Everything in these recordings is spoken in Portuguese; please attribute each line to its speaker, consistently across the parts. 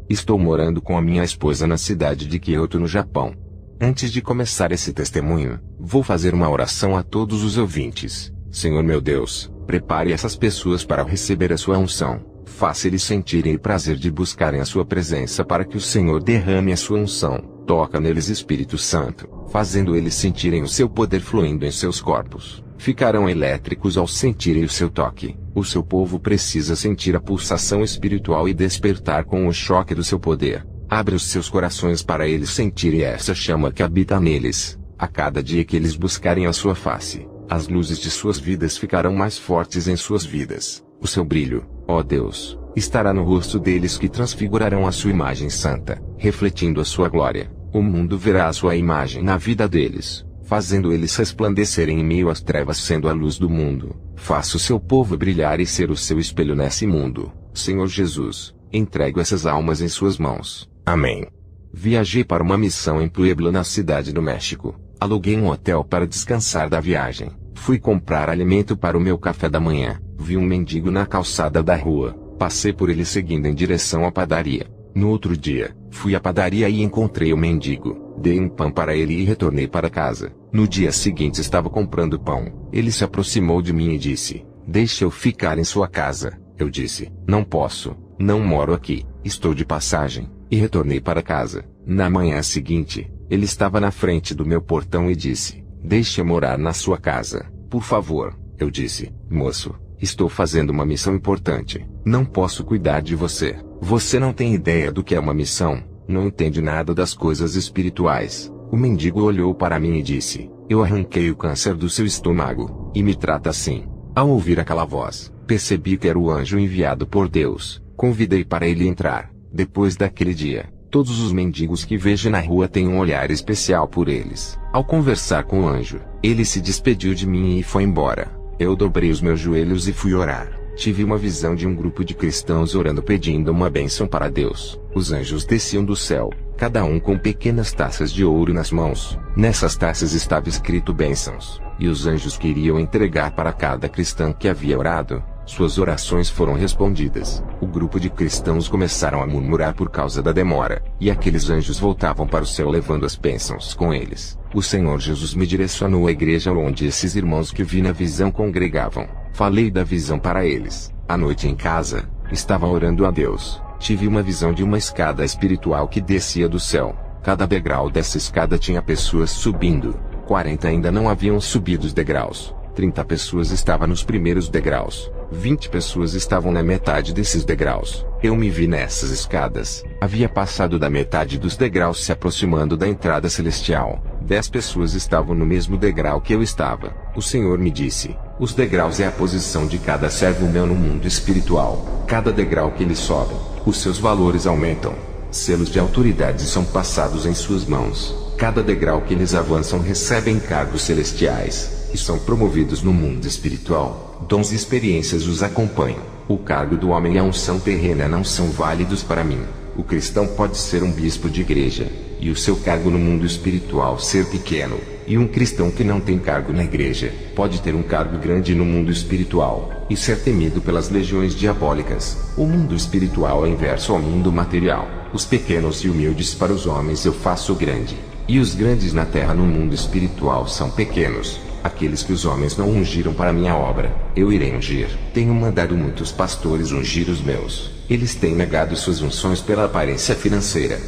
Speaker 1: Estou morando com a minha esposa na cidade de Kyoto, no Japão. Antes de começar esse testemunho, vou fazer uma oração a todos os ouvintes. Senhor meu Deus, prepare essas pessoas para receber a sua unção. Faça eles sentirem o prazer de buscarem a sua presença para que o Senhor derrame a sua unção. Toca neles, Espírito Santo, fazendo eles sentirem o seu poder fluindo em seus corpos. Ficarão elétricos ao sentirem o seu toque. O seu povo precisa sentir a pulsação espiritual e despertar com o choque do seu poder. Abra os seus corações para eles sentirem essa chama que habita neles. A cada dia que eles buscarem a sua face, as luzes de suas vidas ficarão mais fortes em suas vidas. O seu brilho, ó Deus, estará no rosto deles, que transfigurarão a sua imagem santa, refletindo a sua glória. O mundo verá a sua imagem na vida deles, fazendo eles resplandecerem em meio às trevas, sendo a luz do mundo. Faça o seu povo brilhar e ser o seu espelho nesse mundo. Senhor Jesus, entrego essas almas em suas mãos. Amém. Viajei para uma missão em Puebla, na cidade do México. Aluguei um hotel para descansar da viagem. Fui comprar alimento para o meu café da manhã. Vi um mendigo na calçada da rua. Passei por ele seguindo em direção à padaria. No outro dia, fui à padaria e encontrei o mendigo. Dei um pão para ele e retornei para casa. No dia seguinte estava comprando pão. Ele se aproximou de mim e disse: "Deixe eu ficar em sua casa." Eu disse: "Não posso, não moro aqui, estou de passagem." E retornei para casa. Na manhã seguinte, ele estava na frente do meu portão e disse: "Deixe eu morar na sua casa, por favor." Eu disse: "Moço, estou fazendo uma missão importante. Não posso cuidar de você. Você não tem ideia do que é uma missão, não entende nada das coisas espirituais." O mendigo olhou para mim e disse: "Eu arranquei o câncer do seu estômago, e me trata assim." Ao ouvir aquela voz, percebi que era o anjo enviado por Deus. Convidei para ele entrar. Depois daquele dia, todos os mendigos que vejo na rua têm um olhar especial por eles. Ao conversar com o anjo, ele se despediu de mim e foi embora. Eu dobrei os meus joelhos e fui orar. Tive uma visão de um grupo de cristãos orando, pedindo uma bênção para Deus. Os anjos desciam do céu, cada um com pequenas taças de ouro nas mãos. Nessas taças estava escrito bênçãos, e os anjos queriam entregar para cada cristão que havia orado. Suas orações foram respondidas. O grupo de cristãos começaram a murmurar por causa da demora, e aqueles anjos voltavam para o céu levando as bênçãos com eles. O Senhor Jesus me direcionou à igreja onde esses irmãos que vi na visão congregavam. Falei da visão para eles. À noite em casa, estava orando a Deus. Tive uma visão de uma escada espiritual que descia do céu. Cada degrau dessa escada tinha pessoas subindo. 40 ainda não haviam subido os degraus. 30 pessoas estavam nos primeiros degraus. 20 pessoas estavam na metade desses degraus. Eu me vi nessas escadas. Havia passado da metade dos degraus, se aproximando da entrada celestial. 10 pessoas estavam no mesmo degrau que eu estava. O Senhor me disse: "Os degraus é a posição de cada servo meu no mundo espiritual. Cada degrau que eles sobem, os seus valores aumentam. Selos de autoridade são passados em suas mãos. Cada degrau que eles avançam recebem cargos celestiais e são promovidos no mundo espiritual. Dons e experiências os acompanham. O cargo do homem e a unção terrena não são válidos para mim. O cristão pode ser um bispo de igreja, e o seu cargo no mundo espiritual ser pequeno. E um cristão que não tem cargo na igreja, pode ter um cargo grande no mundo espiritual, e ser temido pelas legiões diabólicas. O mundo espiritual é inverso ao mundo material. Os pequenos e humildes para os homens eu faço grande, e os grandes na terra no mundo espiritual são pequenos. Aqueles que os homens não ungiram para minha obra, eu irei ungir. Tenho mandado muitos pastores ungir os meus. Eles têm negado suas unções pela aparência financeira.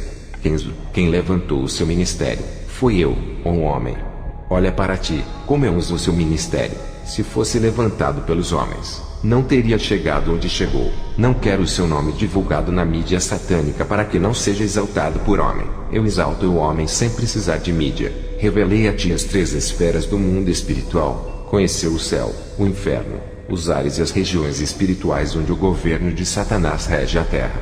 Speaker 1: Quem levantou o seu ministério, foi eu, um homem. Olha para ti, como eu uso o seu ministério. Se fosse levantado pelos homens, não teria chegado onde chegou. Não quero o seu nome divulgado na mídia satânica para que não seja exaltado por homem. Eu exalto o homem sem precisar de mídia. Revelei a ti as 3 esferas do mundo espiritual. Conheceu o céu, o inferno, os ares e as regiões espirituais onde o governo de Satanás rege a terra.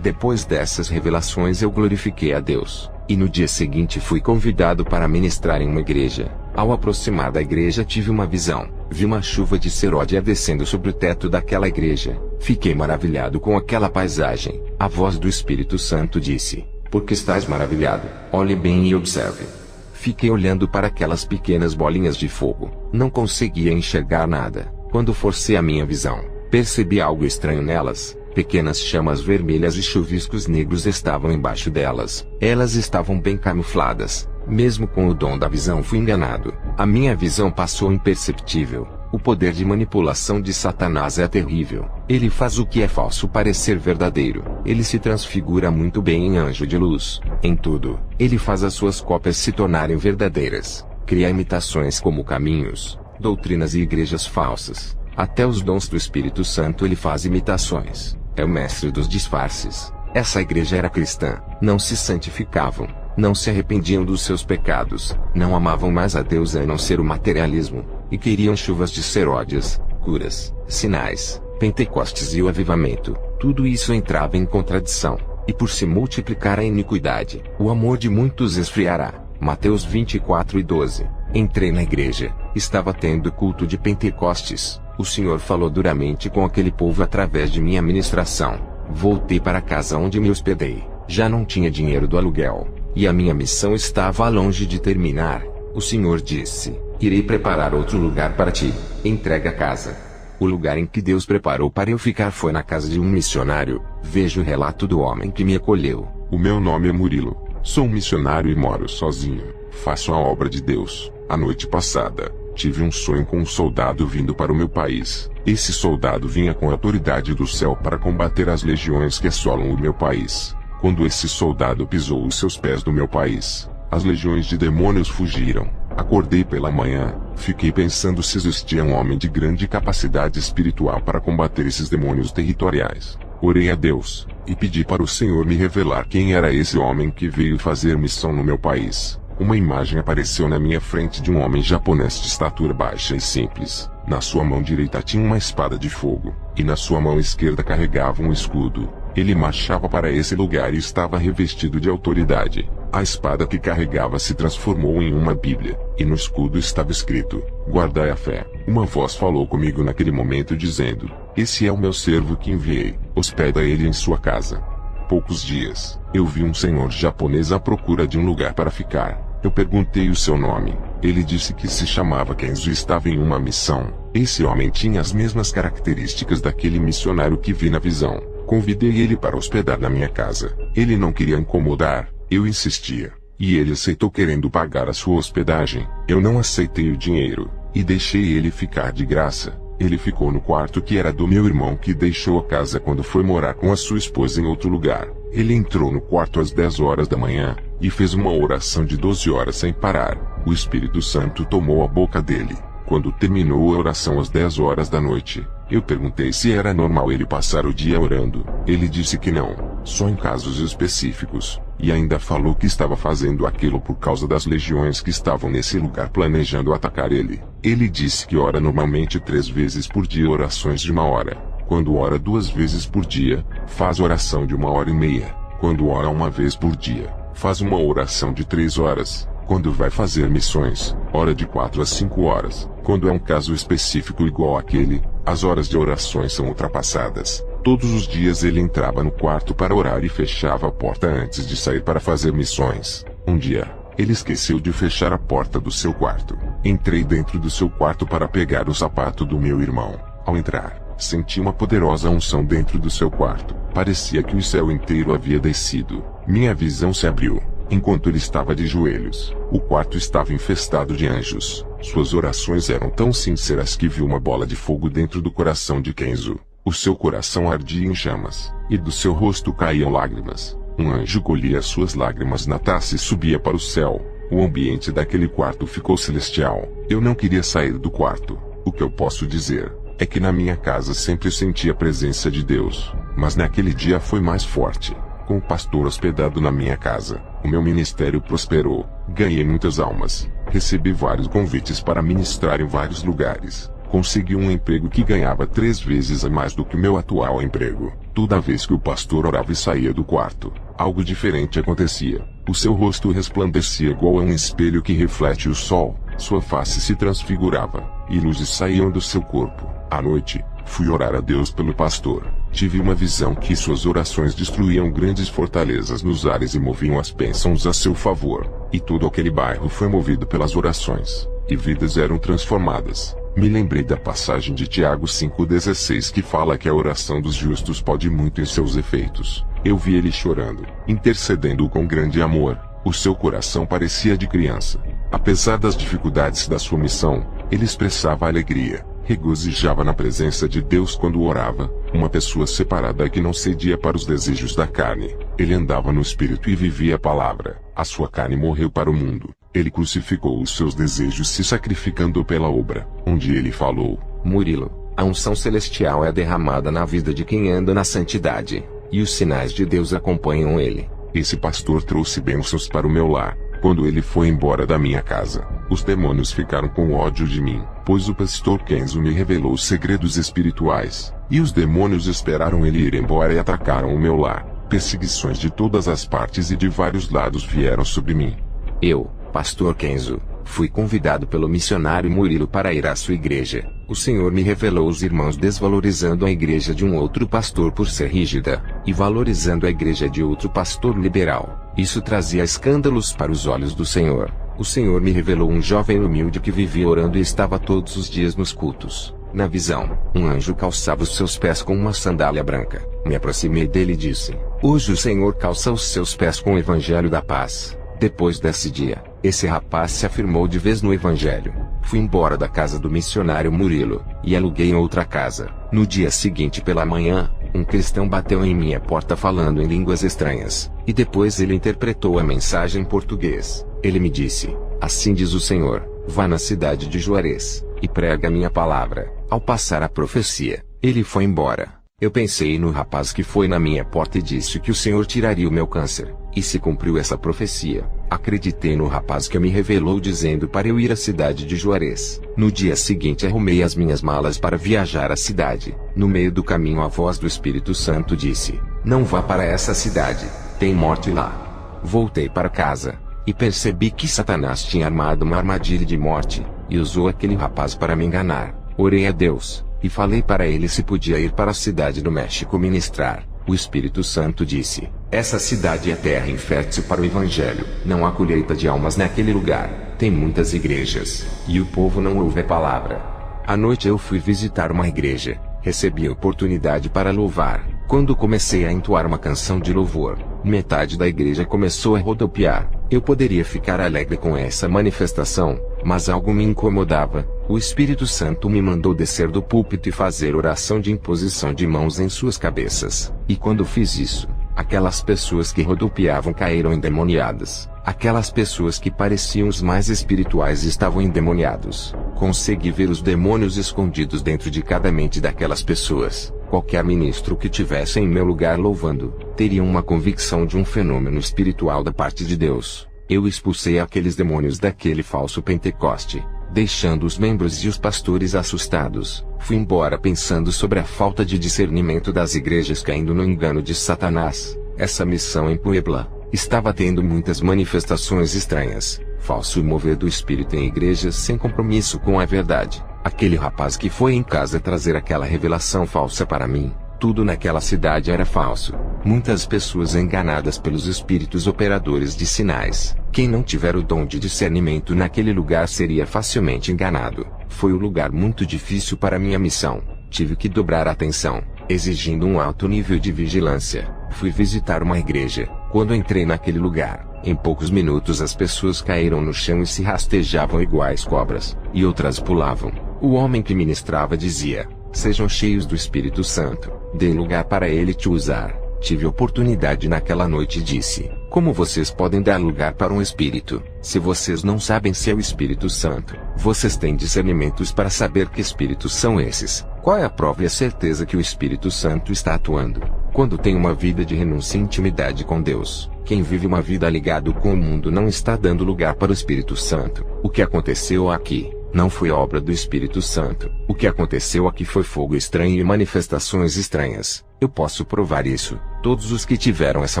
Speaker 1: Depois dessas revelações eu glorifiquei a Deus, e no dia seguinte fui convidado para ministrar em uma igreja. Ao aproximar da igreja tive uma visão. Vi uma chuva de seródia descendo sobre o teto daquela igreja. Fiquei maravilhado com aquela paisagem. A voz do Espírito Santo disse: "Por que estás maravilhado? Olhe bem e observe." Fiquei olhando para aquelas pequenas bolinhas de fogo. Não conseguia enxergar nada. Quando forcei a minha visão, percebi algo estranho nelas. Pequenas chamas vermelhas e chuviscos negros estavam embaixo delas. Elas estavam bem camufladas. Mesmo com o dom da visão fui enganado. A minha visão passou imperceptível. O poder de manipulação de Satanás é terrível. Ele faz o que é falso parecer verdadeiro. Ele se transfigura muito bem em anjo de luz. Em tudo, ele faz as suas cópias se tornarem verdadeiras. Cria imitações como caminhos, doutrinas e igrejas falsas. Até os dons do Espírito Santo ele faz imitações. É o mestre dos disfarces. Essa igreja era cristã. Não se santificavam. Não se arrependiam dos seus pecados. Não amavam mais a Deus a não ser o materialismo. E queriam chuvas de seródias, curas, sinais, Pentecostes e o avivamento. Tudo isso entrava em contradição. E por se multiplicar a iniquidade, o amor de muitos esfriará. Mateus 24:12. Entrei na igreja. Estava tendo culto de Pentecostes. O Senhor falou duramente com aquele povo através de minha ministração. Voltei para a casa onde me hospedei. Já não tinha dinheiro do aluguel. E a minha missão estava longe de terminar. O Senhor disse: irei preparar outro lugar para ti. Entrega a casa. O lugar em que Deus preparou para eu ficar foi na casa de um missionário. Veja o relato do homem que me acolheu.
Speaker 2: O meu nome é Murilo. Sou um missionário e moro sozinho. Faço a obra de Deus. A noite passada, tive um sonho com um soldado vindo para o meu país. Esse soldado vinha com a autoridade do céu para combater as legiões que assolam o meu país. Quando esse soldado pisou os seus pés no meu país, as legiões de demônios fugiram. Acordei pela manhã, fiquei pensando se existia um homem de grande capacidade espiritual para combater esses demônios territoriais. Orei a Deus, e pedi para o Senhor me revelar quem era esse homem que veio fazer missão no meu país. Uma imagem apareceu na minha frente de um homem japonês de estatura baixa e simples. Na sua mão direita tinha uma espada de fogo, e na sua mão esquerda carregava um escudo. Ele marchava para esse lugar e estava revestido de autoridade. A espada que carregava se transformou em uma Bíblia, e no escudo estava escrito: guardai a fé. Uma voz falou comigo naquele momento dizendo: esse é o meu servo que enviei, hospeda ele em sua casa. Poucos dias, eu vi um senhor japonês à procura de um lugar para ficar. Eu perguntei o seu nome. Ele disse que se chamava Kenzo e estava em uma missão. Esse homem tinha as mesmas características daquele missionário que vi na visão. Convidei ele para hospedar na minha casa. Ele não queria incomodar. Eu insistia. E ele aceitou querendo pagar a sua hospedagem. Eu não aceitei o dinheiro. E deixei ele ficar de graça. Ele ficou no quarto que era do meu irmão que deixou a casa quando foi morar com a sua esposa em outro lugar. Ele entrou no quarto às 10 horas da manhã, e fez uma oração de 12 horas sem parar. O Espírito Santo tomou a boca dele. Quando terminou a oração às 10 horas da noite, eu perguntei se era normal ele passar o dia orando. Ele disse que não, só em casos específicos. E ainda falou que estava fazendo aquilo por causa das legiões que estavam nesse lugar planejando atacar ele. Ele disse que ora normalmente 3 vezes por dia orações de 1 hora. Quando ora 2 vezes por dia, faz oração de 1h30. Quando ora 1 vez por dia, faz uma oração de 3 horas. Quando vai fazer missões, ora de 4 a 5 horas. Quando é um caso específico igual àquele, as horas de orações são ultrapassadas. Todos os dias ele entrava no quarto para orar e fechava a porta antes de sair para fazer missões. Um dia, ele esqueceu de fechar a porta do seu quarto. Entrei dentro do seu quarto para pegar o sapato do meu irmão. Ao entrar, senti uma poderosa unção dentro do seu quarto. Parecia que o céu inteiro havia descido. Minha visão se abriu. Enquanto ele estava de joelhos, o quarto estava infestado de anjos. Suas orações eram tão sinceras que vi uma bola de fogo dentro do coração de Kenzo. O seu coração ardia em chamas, e do seu rosto caíam lágrimas. Um anjo colhia suas lágrimas na taça e subia para o céu. O ambiente daquele quarto ficou celestial. Eu não queria sair do quarto. O que eu posso dizer é que na minha casa sempre senti a presença de Deus, mas naquele dia foi mais forte. Com o pastor hospedado na minha casa, o meu ministério prosperou. Ganhei muitas almas. Recebi vários convites para ministrar em vários lugares. Consegui um emprego que ganhava 3 vezes a mais do que o meu atual emprego. Toda vez que o pastor orava e saía do quarto, algo diferente acontecia. O seu rosto resplandecia igual a um espelho que reflete o sol. Sua face se transfigurava, e luzes saíam do seu corpo. À noite, fui orar a Deus pelo pastor. Tive uma visão que suas orações destruíam grandes fortalezas nos ares e moviam as bênçãos a seu favor. E todo aquele bairro foi movido pelas orações. e vidas eram transformadas. Me lembrei da passagem de Tiago 5,16 que fala que a oração dos justos pode muito em seus efeitos. Eu vi ele chorando, intercedendo com grande amor. O seu coração parecia de criança. Apesar das dificuldades da sua missão, ele expressava alegria, regozijava na presença de Deus quando orava, uma pessoa separada que não cedia para os desejos da carne. Ele andava no Espírito e vivia a palavra. A sua carne morreu para o mundo. Ele crucificou os seus desejos se sacrificando pela obra, onde ele falou:
Speaker 1: Murilo, a unção celestial é derramada na vida de quem anda na santidade, e os sinais de Deus acompanham ele.
Speaker 2: Esse pastor trouxe bênçãos para o meu lar. Quando ele foi embora da minha casa, os demônios ficaram com ódio de mim, pois o pastor Kenzo me revelou segredos espirituais, e os demônios esperaram ele ir embora e atacaram o meu lar. Perseguições de todas as partes e de vários lados vieram sobre mim.
Speaker 1: Eu, pastor Kenzo, fui convidado pelo missionário Murilo para ir à sua igreja. O Senhor me revelou os irmãos desvalorizando a igreja de um outro pastor por ser rígida, e valorizando a igreja de outro pastor liberal. Isso trazia escândalos para os olhos do Senhor. O Senhor me revelou um jovem humilde que vivia orando e estava todos os dias nos cultos. Na visão, um anjo calçava os seus pés com uma sandália branca. Me aproximei dele e disse: Hoje o Senhor calça os seus pés com o evangelho da paz. Depois desse dia, esse rapaz se afirmou de vez no evangelho. Fui embora da casa do missionário Murilo, e aluguei outra casa. No dia seguinte pela manhã, um cristão bateu em minha porta falando em línguas estranhas, e depois ele interpretou a mensagem em português. Ele me disse: Assim diz o Senhor, vá na cidade de Juarez, e prega a minha palavra. Ao passar a profecia, ele foi embora. Eu pensei no rapaz que foi na minha porta e disse que o Senhor tiraria o meu câncer, e se cumpriu essa profecia. Acreditei no rapaz que me revelou dizendo para eu ir à cidade de Juarez. No dia seguinte arrumei as minhas malas para viajar à cidade. No meio do caminho a voz do Espírito Santo disse: Não vá para essa cidade, tem morte lá. Voltei para casa, e percebi que Satanás tinha armado uma armadilha de morte, e usou aquele rapaz para me enganar. Orei a Deus, e falei para ele se podia ir para a cidade do México ministrar. O Espírito Santo disse: Essa cidade é terra infértil para o Evangelho. Não há colheita de almas naquele lugar. Tem muitas igrejas, e o povo não ouve a palavra. À noite eu fui visitar uma igreja. Recebi a oportunidade para louvar. Quando comecei a entoar uma canção de louvor, metade da igreja começou a rodopiar. Eu poderia ficar alegre com essa manifestação, mas algo me incomodava. O Espírito Santo me mandou descer do púlpito e fazer oração de imposição de mãos em suas cabeças. E quando fiz isso, aquelas pessoas que rodopiavam caíram endemoniadas. Aquelas pessoas que pareciam os mais espirituais estavam endemoniados. Consegui ver os demônios escondidos dentro de cada mente daquelas pessoas. Qualquer ministro que tivesse em meu lugar louvando, teria uma convicção de um fenômeno espiritual da parte de Deus. Eu expulsei aqueles demônios daquele falso Pentecoste, deixando os membros e os pastores assustados. Fui embora pensando sobre a falta de discernimento das igrejas caindo no engano de Satanás. Essa missão em Puebla estava tendo muitas manifestações estranhas, falso mover do espírito em igrejas sem compromisso com a verdade. Aquele rapaz que foi em casa trazer aquela revelação falsa para mim, tudo naquela cidade era falso. Muitas pessoas enganadas pelos espíritos operadores de sinais. Quem não tiver o dom de discernimento naquele lugar seria facilmente enganado. Foi um lugar muito difícil para minha missão. Tive que dobrar a atenção, exigindo um alto nível de vigilância. Fui visitar uma igreja. Quando entrei naquele lugar, em poucos minutos as pessoas caíram no chão e se rastejavam iguais cobras, e outras pulavam. O homem que ministrava dizia: Sejam cheios do Espírito Santo, dê lugar para ele te usar. Tive oportunidade naquela noite e disse: Como vocês podem dar lugar para um Espírito, se vocês não sabem se é o Espírito Santo? Vocês têm discernimentos para saber que Espíritos são esses? Qual é a prova e a certeza que o Espírito Santo está atuando? Quando tem uma vida de renúncia e intimidade com Deus, quem vive uma vida ligado com o mundo não está dando lugar para o Espírito Santo. O que aconteceu aqui não foi obra do Espírito Santo. O que aconteceu aqui foi fogo estranho e manifestações estranhas. Eu posso provar isso. Todos os que tiveram essa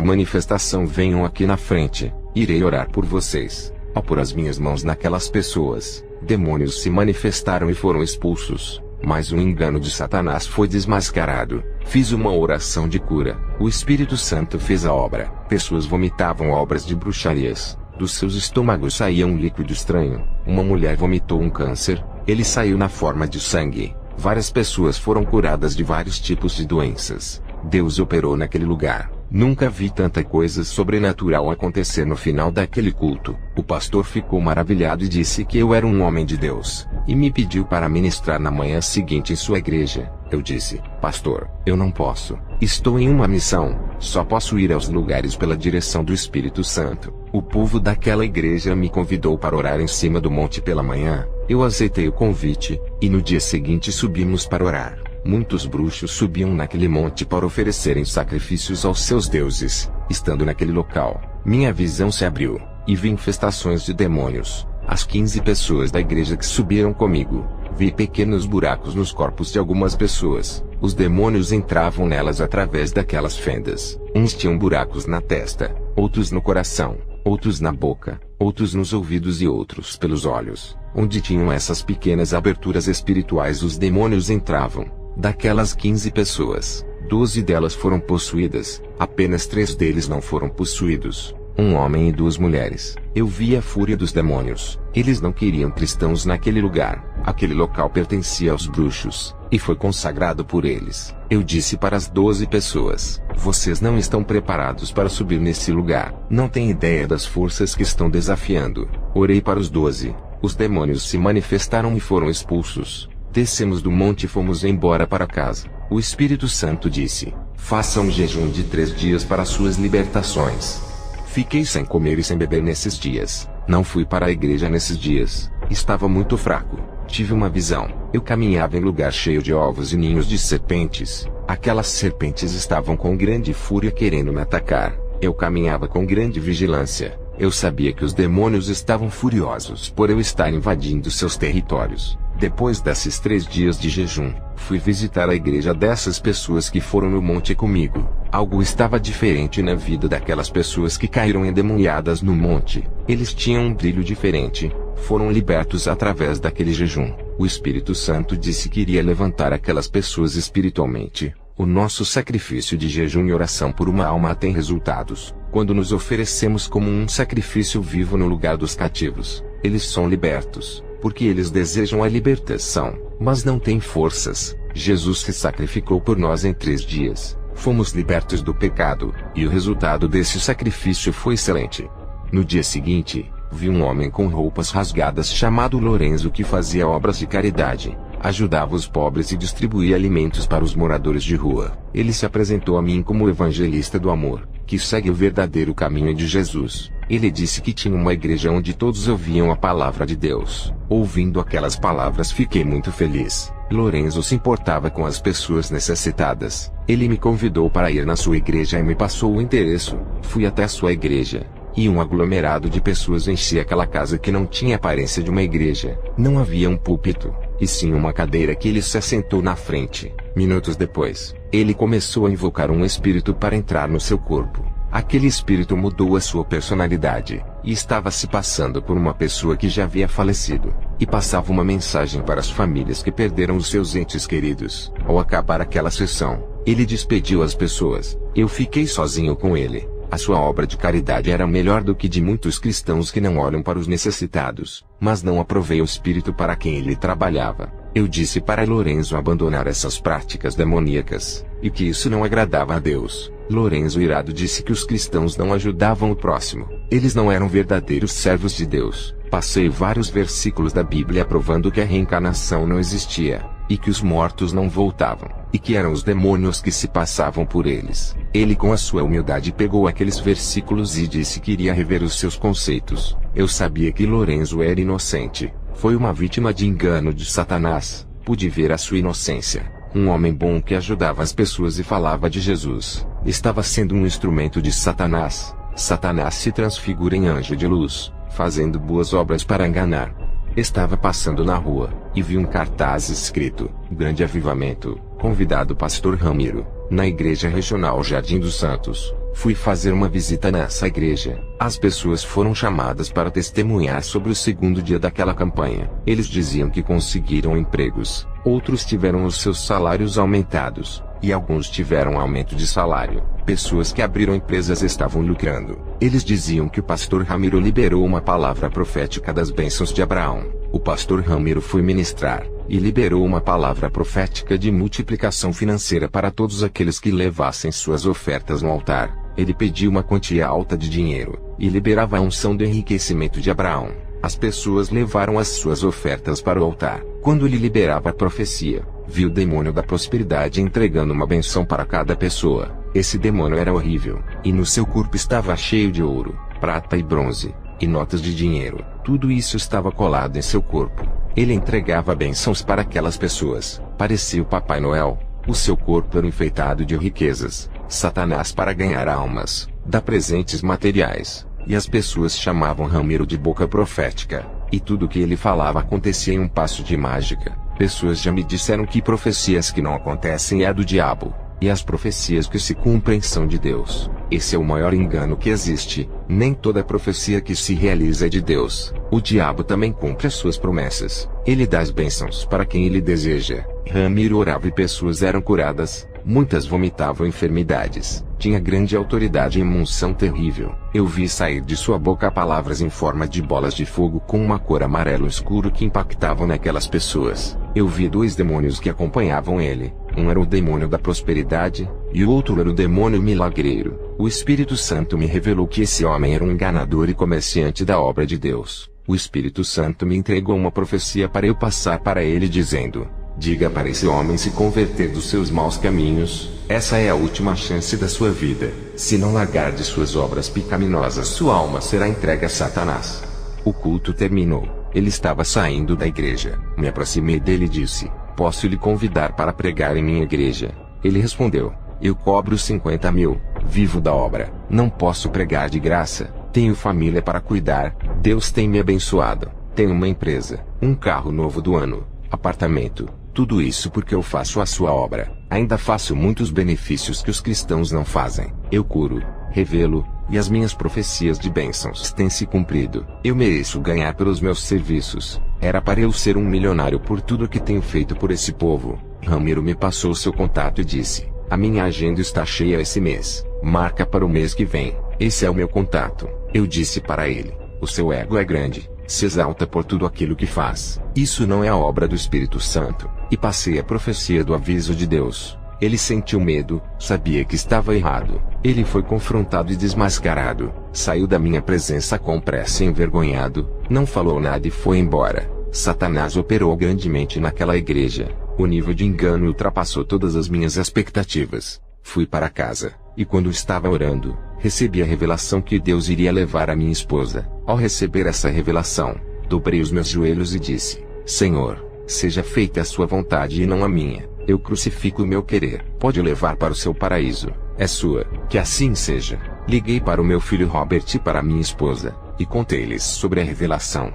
Speaker 1: manifestação venham aqui na frente. Irei orar por vocês. Ao pôr as minhas mãos naquelas pessoas, demônios se manifestaram e foram expulsos. Mas o engano de Satanás foi desmascarado. Fiz uma oração de cura. O Espírito Santo fez a obra. Pessoas vomitavam obras de bruxarias. Dos seus estômagos saía um líquido estranho. Uma mulher vomitou um câncer. Ele saiu na forma de sangue. Várias pessoas foram curadas de vários tipos de doenças. Deus operou naquele lugar. Nunca vi tanta coisa sobrenatural acontecer no final daquele culto. O pastor ficou maravilhado e disse que eu era um homem de Deus, e me pediu para ministrar na manhã seguinte em sua igreja. Eu disse: pastor, eu não posso. Estou em uma missão. Só posso ir aos lugares pela direção do Espírito Santo. O povo daquela igreja me convidou para orar em cima do monte pela manhã. Eu aceitei o convite, e no dia seguinte subimos para orar. Muitos bruxos subiam naquele monte para oferecerem sacrifícios aos seus deuses. Estando naquele local, minha visão se abriu, e vi infestações de demônios. As 15 pessoas da igreja que subiram comigo, vi pequenos buracos nos corpos de algumas pessoas. Os demônios entravam nelas através daquelas fendas. Uns tinham buracos na testa, outros no coração, outros na boca, outros nos ouvidos e outros pelos olhos. Onde tinham essas pequenas aberturas espirituais, os demônios entravam. Daquelas 15 pessoas, 12 delas foram possuídas, apenas 3 deles não foram possuídos, um homem e 2 mulheres. Eu vi a fúria dos demônios. Eles não queriam cristãos naquele lugar. Aquele local pertencia aos bruxos, e foi consagrado por eles. Eu disse para as 12 pessoas: vocês não estão preparados para subir nesse lugar. Não têm ideia das forças que estão desafiando. Orei para os 12. Os demônios se manifestaram e foram expulsos. Descemos do monte e fomos embora para casa. O Espírito Santo disse: faça um jejum de 3 dias para suas libertações. Fiquei sem comer e sem beber nesses dias. Não fui para a igreja nesses dias. Estava muito fraco. Tive uma visão. Eu caminhava em lugar cheio de ovos e ninhos de serpentes. Aquelas serpentes estavam com grande fúria querendo me atacar. Eu caminhava com grande vigilância. Eu sabia que os demônios estavam furiosos por eu estar invadindo seus territórios. Depois desses 3 dias de jejum, fui visitar a igreja dessas pessoas que foram no monte comigo. Algo estava diferente na vida daquelas pessoas que caíram endemoniadas no monte. Eles tinham um brilho diferente. Foram libertos através daquele jejum. O Espírito Santo disse que iria levantar aquelas pessoas espiritualmente. O nosso sacrifício de jejum e oração por uma alma tem resultados. Quando nos oferecemos como um sacrifício vivo no lugar dos cativos, eles são libertos. Porque eles desejam a libertação, mas não têm forças. Jesus se sacrificou por nós em 3 dias. Fomos libertos do pecado, e o resultado desse sacrifício foi excelente. No dia seguinte, vi um homem com roupas rasgadas chamado Lorenzo que fazia obras de caridade, ajudava os pobres e distribuía alimentos para os moradores de rua. Ele se apresentou a mim como o evangelista do amor, que segue o verdadeiro caminho de Jesus. Ele disse que tinha uma igreja onde todos ouviam a palavra de Deus. Ouvindo aquelas palavras fiquei muito feliz. Lorenzo se importava com as pessoas necessitadas. Ele me convidou para ir na sua igreja e me passou o endereço. Fui até a sua igreja. E um aglomerado de pessoas enchia aquela casa que não tinha aparência de uma igreja. Não havia um púlpito, e sim uma cadeira que ele se assentou na frente. Minutos depois, ele começou a invocar um espírito para entrar no seu corpo. Aquele espírito mudou a sua personalidade, e estava se passando por uma pessoa que já havia falecido, e passava uma mensagem para as famílias que perderam os seus entes queridos. Ao acabar aquela sessão, ele despediu as pessoas. Eu fiquei sozinho com ele. A sua obra de caridade era melhor do que de muitos cristãos que não olham para os necessitados, mas não aprovei o espírito para quem ele trabalhava. Eu disse para Lorenzo abandonar essas práticas demoníacas, e que isso não agradava a Deus. Lorenzo irado disse que os cristãos não ajudavam o próximo. Eles não eram verdadeiros servos de Deus. Passei vários versículos da Bíblia provando que a reencarnação não existia, e que os mortos não voltavam, e que eram os demônios que se passavam por eles. Ele com a sua humildade pegou aqueles versículos e disse que iria rever os seus conceitos. Eu sabia que Lorenzo era inocente. Foi uma vítima de engano de Satanás. Pude ver a sua inocência. Um homem bom que ajudava as pessoas e falava de Jesus, estava sendo um instrumento de Satanás. Satanás se transfigura em anjo de luz, fazendo boas obras para enganar. Estava passando na rua, e vi um cartaz escrito, Grande Avivamento, convidado Pastor Ramiro, na Igreja Regional Jardim dos Santos. Fui fazer uma visita nessa igreja. As pessoas foram chamadas para testemunhar sobre o 2º dia daquela campanha. Eles diziam que conseguiram empregos. Outros tiveram os seus salários aumentados. e alguns tiveram aumento de salário. Pessoas que abriram empresas estavam lucrando. Eles diziam que o pastor Ramiro liberou uma palavra profética das bênçãos de Abraão. O pastor Ramiro foi ministrar, e liberou uma palavra profética de multiplicação financeira para todos aqueles que levassem suas ofertas no altar. Ele pediu uma quantia alta de dinheiro, e liberava a unção do enriquecimento de Abraão. As pessoas levaram as suas ofertas para o altar. Quando ele liberava a profecia, viu o demônio da prosperidade entregando uma benção para cada pessoa. Esse demônio era horrível, e no seu corpo estava cheio de ouro, prata e bronze, e notas de dinheiro. Tudo isso estava colado em seu corpo. Ele entregava bênçãos para aquelas pessoas. Parecia o Papai Noel. O seu corpo era enfeitado de riquezas. Satanás, para ganhar almas, dá presentes materiais. E as pessoas chamavam Ramiro de boca profética. E tudo o que ele falava acontecia em um passo de mágica. Pessoas já me disseram que profecias que não acontecem é a do diabo. E as profecias que se cumprem são de Deus. Esse é o maior engano que existe. Nem toda profecia que se realiza é de Deus. O diabo também cumpre as suas promessas. Ele dá as bênçãos para quem ele deseja. Ramiro orava e pessoas eram curadas. Muitas vomitavam enfermidades. Tinha grande autoridade e uma unção terrível. Eu vi sair de sua boca palavras em forma de bolas de fogo com uma cor amarelo escuro que impactavam naquelas pessoas. Eu vi 2 demônios que acompanhavam ele. Um era o demônio da prosperidade, e o outro era o demônio milagreiro. O Espírito Santo me revelou que esse homem era um enganador e comerciante da obra de Deus. O Espírito Santo me entregou uma profecia para eu passar para ele dizendo: diga para esse homem se converter dos seus maus caminhos. Essa é a última chance da sua vida. Se não largar de suas obras pecaminosas, sua alma será entregue a Satanás. O culto terminou. Ele estava saindo da igreja. Me aproximei dele e disse: posso lhe convidar para pregar em minha igreja? Ele respondeu: eu cobro 50 mil, vivo da obra, não posso pregar de graça, tenho família para cuidar, Deus tem me abençoado, tenho uma empresa, um carro novo do ano, apartamento, tudo isso porque eu faço a sua obra. Ainda faço muitos benefícios que os cristãos não fazem. Eu curo, revelo, e as minhas profecias de bênçãos têm se cumprido. Eu mereço ganhar pelos meus serviços. Era para eu ser um milionário por tudo que tenho feito por esse povo. Ramiro me passou seu contato e disse: a minha agenda está cheia esse mês. Marca para o mês que vem. Esse é o meu contato. Eu disse para ele: o seu ego é grande. Se exalta por tudo aquilo que faz. Isso não é a obra do Espírito Santo. E passei a profecia do aviso de Deus. Ele sentiu medo, sabia que estava errado. Ele foi confrontado e desmascarado. Saiu da minha presença com pressa e envergonhado. Não falou nada e foi embora. Satanás operou grandemente naquela igreja. O nível de engano ultrapassou todas as minhas expectativas. Fui para casa, e quando estava orando, recebi a revelação que Deus iria levar a minha esposa. Ao receber essa revelação, dobrei os meus joelhos e disse: Senhor, seja feita a sua vontade e não a minha. Eu crucifico o meu querer. Pode levar para o seu paraíso. É sua. Que assim seja. Liguei para o meu filho Robert e para minha esposa, e contei-lhes sobre a revelação.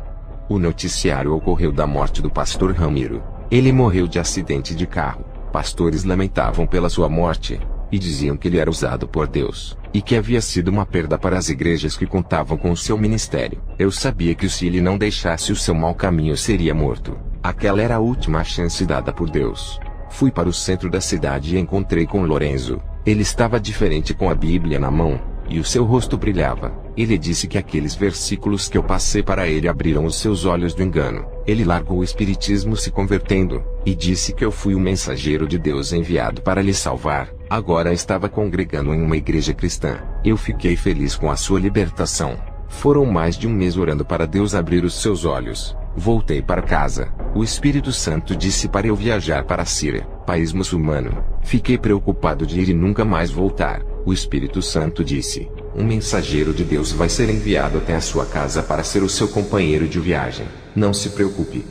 Speaker 1: O noticiário ocorreu da morte do pastor Ramiro. Ele morreu de acidente de carro. Pastores lamentavam pela sua morte, e diziam que ele era usado por Deus, e que havia sido uma perda para as igrejas que contavam com o seu ministério. Eu sabia que se ele não deixasse o seu mau caminho seria morto. Aquela era a última chance dada por Deus. Fui para o centro da cidade e encontrei com Lorenzo. Ele estava diferente com a Bíblia na mão, e o seu rosto brilhava. Ele disse que aqueles versículos que eu passei para ele abriram os seus olhos do engano. Ele largou o espiritismo se convertendo, e disse que eu fui o mensageiro de Deus enviado para lhe salvar. Agora estava congregando em uma igreja cristã. Eu fiquei feliz com a sua libertação. Foram mais de um mês orando para Deus abrir os seus olhos. Voltei para casa. O Espírito Santo disse para eu viajar para a Síria, país muçulmano. Fiquei preocupado de ir e nunca mais voltar. O Espírito Santo disse: um mensageiro de Deus vai ser enviado até a sua casa para ser o seu companheiro de viagem. Não se preocupe.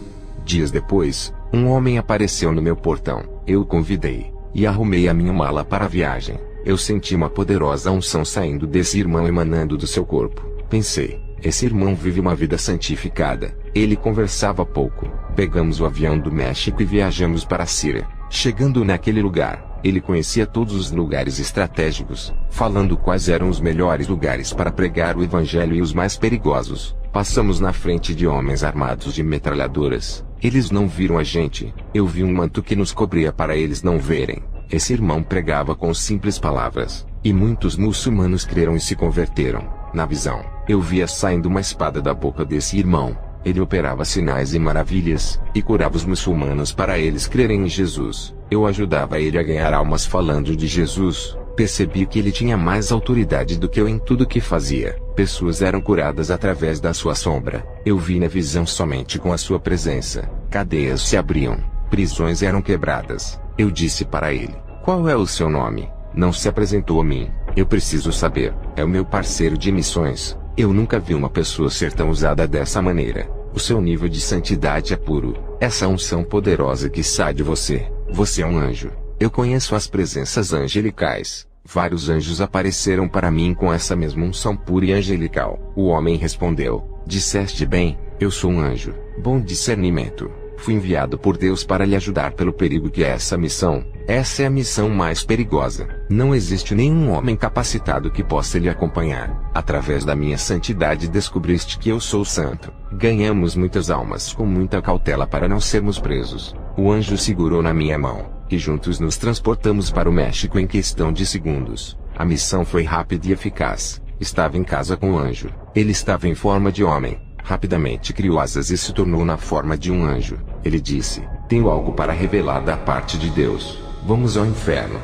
Speaker 1: Dias depois, um homem apareceu no meu portão. Eu o convidei, e arrumei a minha mala para a viagem. Eu senti uma poderosa unção saindo desse irmão emanando do seu corpo. Pensei: esse irmão vive uma vida santificada. Ele conversava pouco. Pegamos o avião do México e viajamos para a Síria. Chegando naquele lugar, ele conhecia todos os lugares estratégicos, falando quais eram os melhores lugares para pregar o evangelho e os mais perigosos. Passamos na frente de homens armados de metralhadoras. Eles não viram a gente. Eu vi um manto que nos cobria para eles não verem. Esse irmão pregava com simples palavras, e muitos muçulmanos creram e se converteram. Na visão, eu via saindo uma espada da boca desse irmão. Ele operava sinais e maravilhas, e curava os muçulmanos para eles crerem em Jesus. Eu ajudava ele a ganhar almas falando de Jesus. Percebi que ele tinha mais autoridade do que eu em tudo que fazia. Pessoas eram curadas através da sua sombra. Eu vi na visão somente com a sua presença. Cadeias se abriam. Prisões eram quebradas. Eu disse para ele: qual é o seu nome? Não se apresentou a mim. Eu preciso saber. É o meu parceiro de missões. Eu nunca vi uma pessoa ser tão usada dessa maneira. O seu nível de santidade é puro. Essa unção poderosa que sai de você. Você é um anjo. Eu conheço as presenças angelicais. Vários anjos apareceram para mim com essa mesma unção pura e angelical. O homem respondeu: disseste bem, eu sou um anjo. Bom discernimento. Fui enviado por Deus para lhe ajudar pelo perigo que é essa missão. Essa é a missão mais perigosa. Não existe nenhum homem capacitado que possa lhe acompanhar. Através da minha santidade descobriste que eu sou santo. Ganhamos muitas almas com muita cautela para não sermos presos. O anjo segurou na minha mão, e juntos nos transportamos para o México em questão de segundos. A missão foi rápida e eficaz. Estava em casa com o anjo. Ele estava em forma de homem. Rapidamente criou asas e se tornou na forma de um anjo. Ele disse: tenho algo para revelar da parte de Deus. Vamos ao inferno.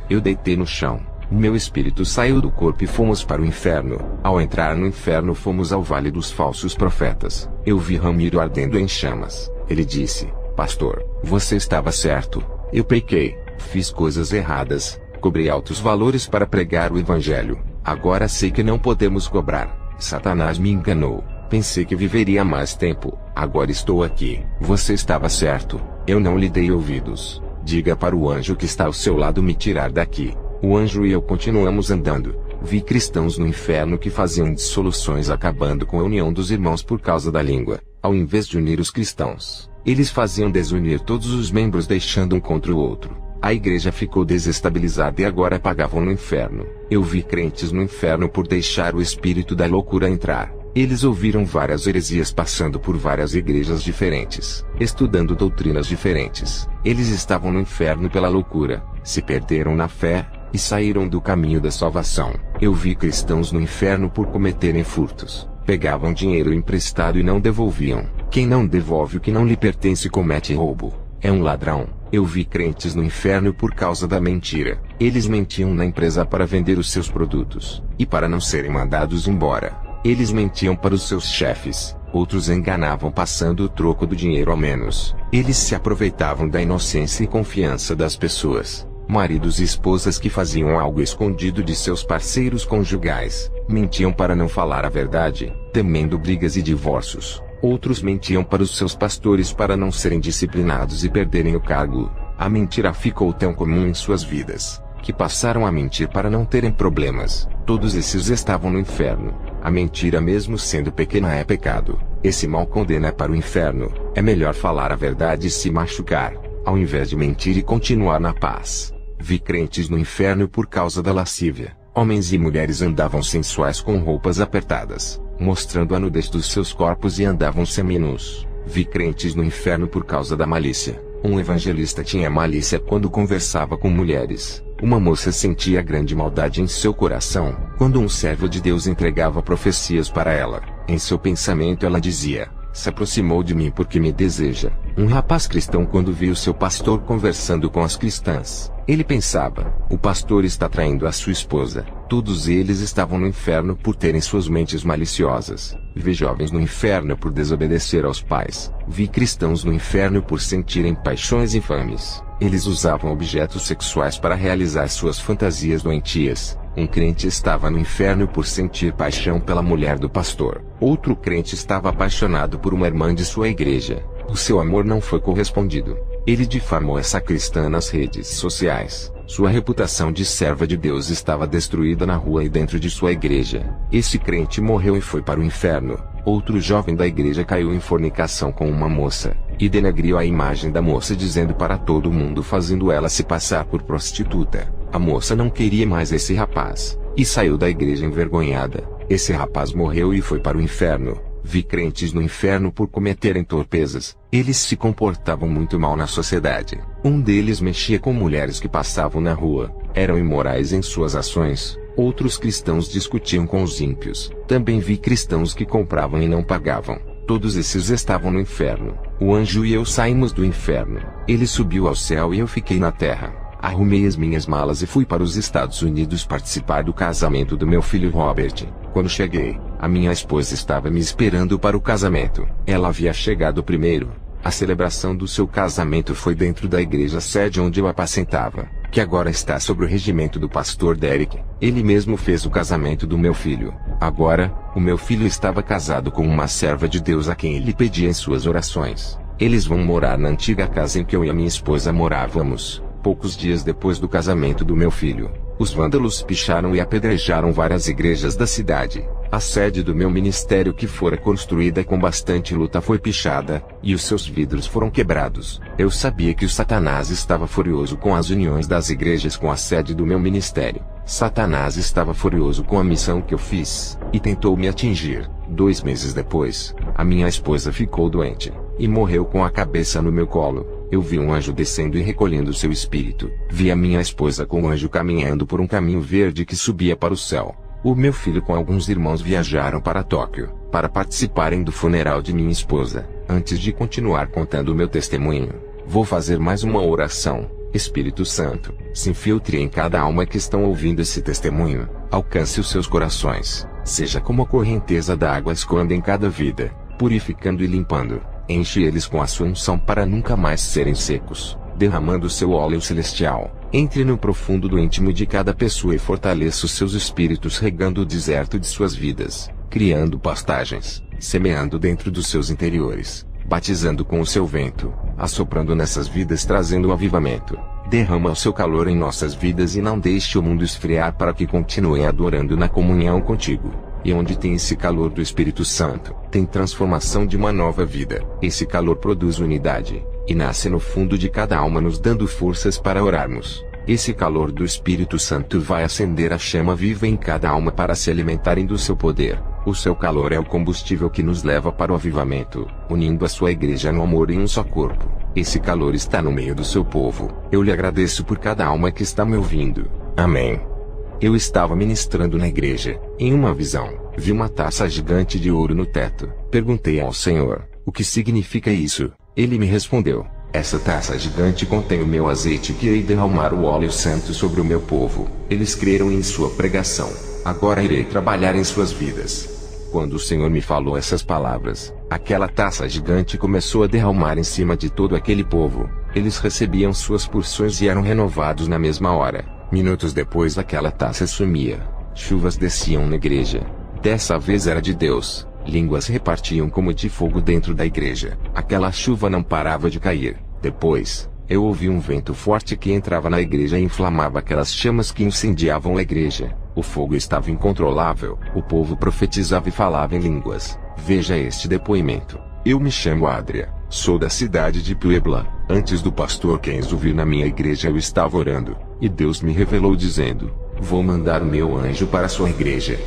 Speaker 1: Eu deitei no chão. O meu espírito saiu do corpo e fomos para o inferno. Ao entrar no inferno fomos ao vale dos falsos profetas. Eu vi Ramiro ardendo em chamas. Ele disse: pastor, você estava certo. Eu pequei. Fiz coisas erradas. Cobrei altos valores para pregar o evangelho. Agora sei que não podemos cobrar. Satanás me enganou. Pensei que viveria mais tempo. Agora estou aqui. Você estava certo. Eu não lhe dei ouvidos. Diga para o anjo que está ao seu lado me tirar daqui. O anjo e eu continuamos andando. Vi cristãos no inferno que faziam dissoluções acabando com a união dos irmãos por causa da língua. Ao invés de unir os cristãos, eles faziam desunir todos os membros deixando um contra o outro. A igreja ficou desestabilizada e agora pagavam no inferno. Eu vi crentes no inferno por deixar o espírito da loucura entrar. Eles ouviram várias heresias passando por várias igrejas diferentes, estudando doutrinas diferentes. Eles estavam no inferno pela loucura, se perderam na fé, e saíram do caminho da salvação. Eu vi cristãos no inferno por cometerem furtos. Pegavam dinheiro emprestado e não devolviam. Quem não devolve o que não lhe pertence comete roubo. É um ladrão. Eu vi crentes no inferno por causa da mentira. Eles mentiam na empresa para vender os seus produtos, e para não serem mandados embora. Eles mentiam para os seus chefes, outros enganavam passando o troco do dinheiro ao menos. Eles se aproveitavam da inocência e confiança das pessoas. Maridos e esposas que faziam algo escondido de seus parceiros conjugais, mentiam para não falar a verdade, temendo brigas e divórcios. Outros mentiam para os seus pastores para não serem disciplinados e perderem o cargo. A mentira ficou tão comum em suas vidas, que passaram a mentir para não terem problemas. Todos esses estavam no inferno. A mentira, mesmo sendo pequena, é pecado. Esse mal condena para o inferno. É melhor falar a verdade e se machucar, ao invés de mentir e continuar na paz. Vi crentes no inferno por causa da lascívia. Homens e mulheres andavam sensuais com roupas apertadas, mostrando a nudez dos seus corpos e andavam seminus. Vi crentes no inferno por causa da malícia. Um evangelista tinha malícia quando conversava com mulheres. Uma moça sentia grande maldade em seu coração quando um servo de Deus entregava profecias para ela. Em seu pensamento ela dizia: se aproximou de mim porque me deseja. Um rapaz cristão, quando viu seu pastor conversando com as cristãs, ele pensava: o pastor está traindo a sua esposa. Todos eles estavam no inferno por terem suas mentes maliciosas. Vi jovens no inferno por desobedecer aos pais. Vi cristãos no inferno por sentirem paixões infames. Eles usavam objetos sexuais para realizar suas fantasias doentias. Um crente estava no inferno por sentir paixão pela mulher do pastor. Outro crente estava apaixonado por uma irmã de sua igreja. O seu amor não foi correspondido. Ele difamou essa cristã nas redes sociais. Sua reputação de serva de Deus estava destruída na rua e dentro de sua igreja. Esse crente morreu e foi para o inferno. Outro jovem da igreja caiu em fornicação com uma moça, e denegriu a imagem da moça dizendo para todo mundo, fazendo ela se passar por prostituta. A moça não queria mais esse rapaz, e saiu da igreja envergonhada. Esse rapaz morreu e foi para o inferno. Vi crentes no inferno por cometerem torpezas. Eles se comportavam muito mal na sociedade. Um deles mexia com mulheres que passavam na rua. Eram imorais em suas ações. Outros cristãos discutiam com os ímpios. Também vi cristãos que compravam e não pagavam. Todos esses estavam no inferno. O anjo e eu saímos do inferno. Ele subiu ao céu e eu fiquei na terra. Arrumei as minhas malas e fui para os Estados Unidos participar do casamento do meu filho Robert. Quando cheguei, a minha esposa estava me esperando para o casamento. Ela havia chegado primeiro. A celebração do seu casamento foi dentro da igreja sede onde eu apacentava, que agora está sob o regimento do pastor Derek. Ele mesmo fez o casamento do meu filho. Agora, o meu filho estava casado com uma serva de Deus a quem ele pedia em suas orações. Eles vão morar na antiga casa em que eu e a minha esposa morávamos. Poucos dias depois do casamento do meu filho, os vândalos picharam e apedrejaram várias igrejas da cidade. A sede do meu ministério, que fora construída com bastante luta, foi pichada, e os seus vidros foram quebrados. Eu sabia que o Satanás estava furioso com as uniões das igrejas com a sede do meu ministério. Satanás estava furioso com a missão que eu fiz, e tentou me atingir. 2 meses depois, a minha esposa ficou doente, e morreu com a cabeça no meu colo. Eu vi um anjo descendo e recolhendo seu espírito. Vi a minha esposa com o anjo caminhando por um caminho verde que subia para o céu. O meu filho com alguns irmãos viajaram para Tóquio, para participarem do funeral de minha esposa. Antes de continuar contando o meu testemunho, vou fazer mais uma oração. Espírito Santo, se infiltre em cada alma que estão ouvindo esse testemunho. Alcance os seus corações. Seja como a correnteza da água escoando em cada vida, purificando e limpando. Enche eles com a sua unção para nunca mais serem secos, derramando seu óleo celestial. Entre no profundo do íntimo de cada pessoa e fortaleça os seus espíritos, regando o deserto de suas vidas, criando pastagens, semeando dentro dos seus interiores, batizando com o seu vento, assoprando nessas vidas, trazendo o avivamento. Derrama o seu calor em nossas vidas e não deixe o mundo esfriar, para que continuem adorando na comunhão contigo. E onde tem esse calor do Espírito Santo, tem transformação de uma nova vida. Esse calor produz unidade, e nasce no fundo de cada alma, nos dando forças para orarmos. Esse calor do Espírito Santo vai acender a chama viva em cada alma para se alimentarem do seu poder. O seu calor é o combustível que nos leva para o avivamento, unindo a sua igreja no amor em um só corpo. Esse calor está no meio do seu povo. Eu lhe agradeço por cada alma que está me ouvindo. Amém. Eu estava ministrando na igreja. Em uma visão, vi uma taça gigante de ouro no teto. Perguntei ao Senhor, o que significa isso? Ele me respondeu, essa taça gigante contém o meu azeite, que irei derramar o óleo santo sobre o meu povo. Eles creram em sua pregação. Agora irei trabalhar em suas vidas. Quando o Senhor me falou essas palavras, aquela taça gigante começou a derramar em cima de todo aquele povo. Eles recebiam suas porções e eram renovados na mesma hora. Minutos depois, aquela taça sumia. Chuvas desciam na igreja. Dessa vez era de Deus. Línguas repartiam como de fogo dentro da igreja. Aquela chuva não parava de cair. Depois, eu ouvi um vento forte que entrava na igreja e inflamava aquelas chamas que incendiavam a igreja. O fogo estava incontrolável. O povo profetizava e falava em línguas. Veja este depoimento. Eu me chamo Adria. Sou da cidade de Puebla. Antes do pastor Kenzo vir na minha igreja, eu estava orando, e Deus me revelou dizendo, vou mandar o meu anjo para a sua igreja.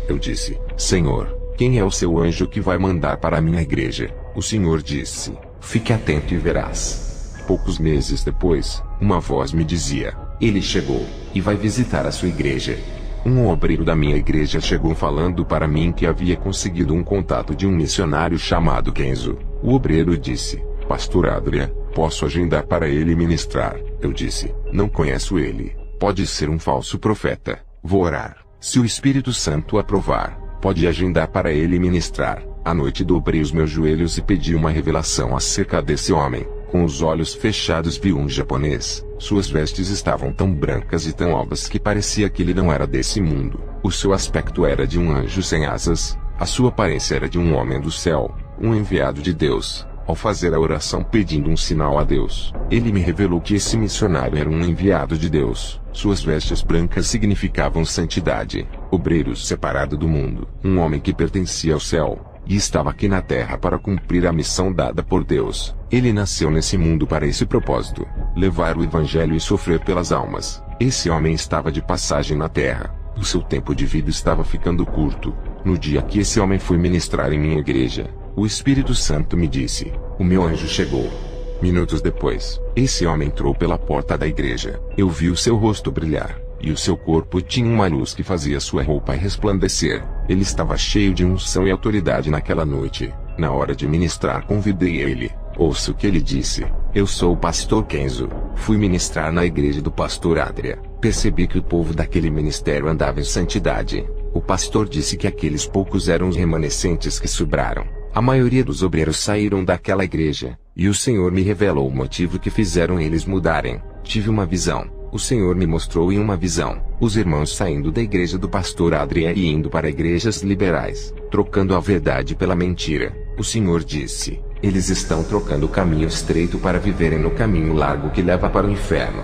Speaker 1: Eu disse, Senhor, quem é o seu anjo que vai mandar para a minha igreja? O Senhor disse, fique atento e verás. Poucos meses depois, uma voz me dizia, ele chegou, e vai visitar a sua igreja. Um obreiro da minha igreja chegou falando para mim que havia conseguido um contato de um missionário chamado Kenzo. O obreiro disse, Pastor Adria, posso agendar para ele ministrar? Eu disse, não conheço ele. Pode ser um falso profeta. Vou orar. Se o Espírito Santo aprovar, pode agendar para ele ministrar. À noite dobrei os meus joelhos e pedi uma revelação acerca desse homem. Com os olhos fechados vi um japonês. Suas vestes estavam tão brancas e tão alvas que parecia que ele não era desse mundo. O seu aspecto era de um anjo sem asas. A sua aparência era de um homem do céu, um enviado de Deus. Ao fazer a oração pedindo um sinal a Deus, ele me revelou que esse missionário era um enviado de Deus. Suas vestes brancas significavam santidade, obreiro separado do mundo, um homem que pertencia ao céu, e estava aqui na terra para cumprir a missão dada por Deus. Ele nasceu nesse mundo para esse propósito, levar o evangelho e sofrer pelas almas. Esse homem estava de passagem na terra. O seu tempo de vida estava ficando curto. No dia que esse homem foi ministrar em minha igreja, o Espírito Santo me disse: o meu anjo chegou. Minutos depois, esse homem entrou pela porta da igreja. Eu vi o seu rosto brilhar, e o seu corpo tinha uma luz que fazia sua roupa resplandecer. Ele estava cheio de unção e autoridade naquela noite. Na hora de ministrar, convidei ele. Ouça o que ele disse: eu sou o pastor Kenzo. Fui ministrar na igreja do pastor Adria. Percebi que o povo daquele ministério andava em santidade. O pastor disse que aqueles poucos eram os remanescentes que sobraram. A maioria dos obreiros saíram daquela igreja, e o Senhor me revelou o motivo que fizeram eles mudarem. Tive uma visão. O Senhor me mostrou em uma visão os irmãos saindo da igreja do pastor Adria e indo para igrejas liberais, trocando a verdade pela mentira. O Senhor disse: eles estão trocando o caminho estreito para viverem no caminho largo que leva para o inferno.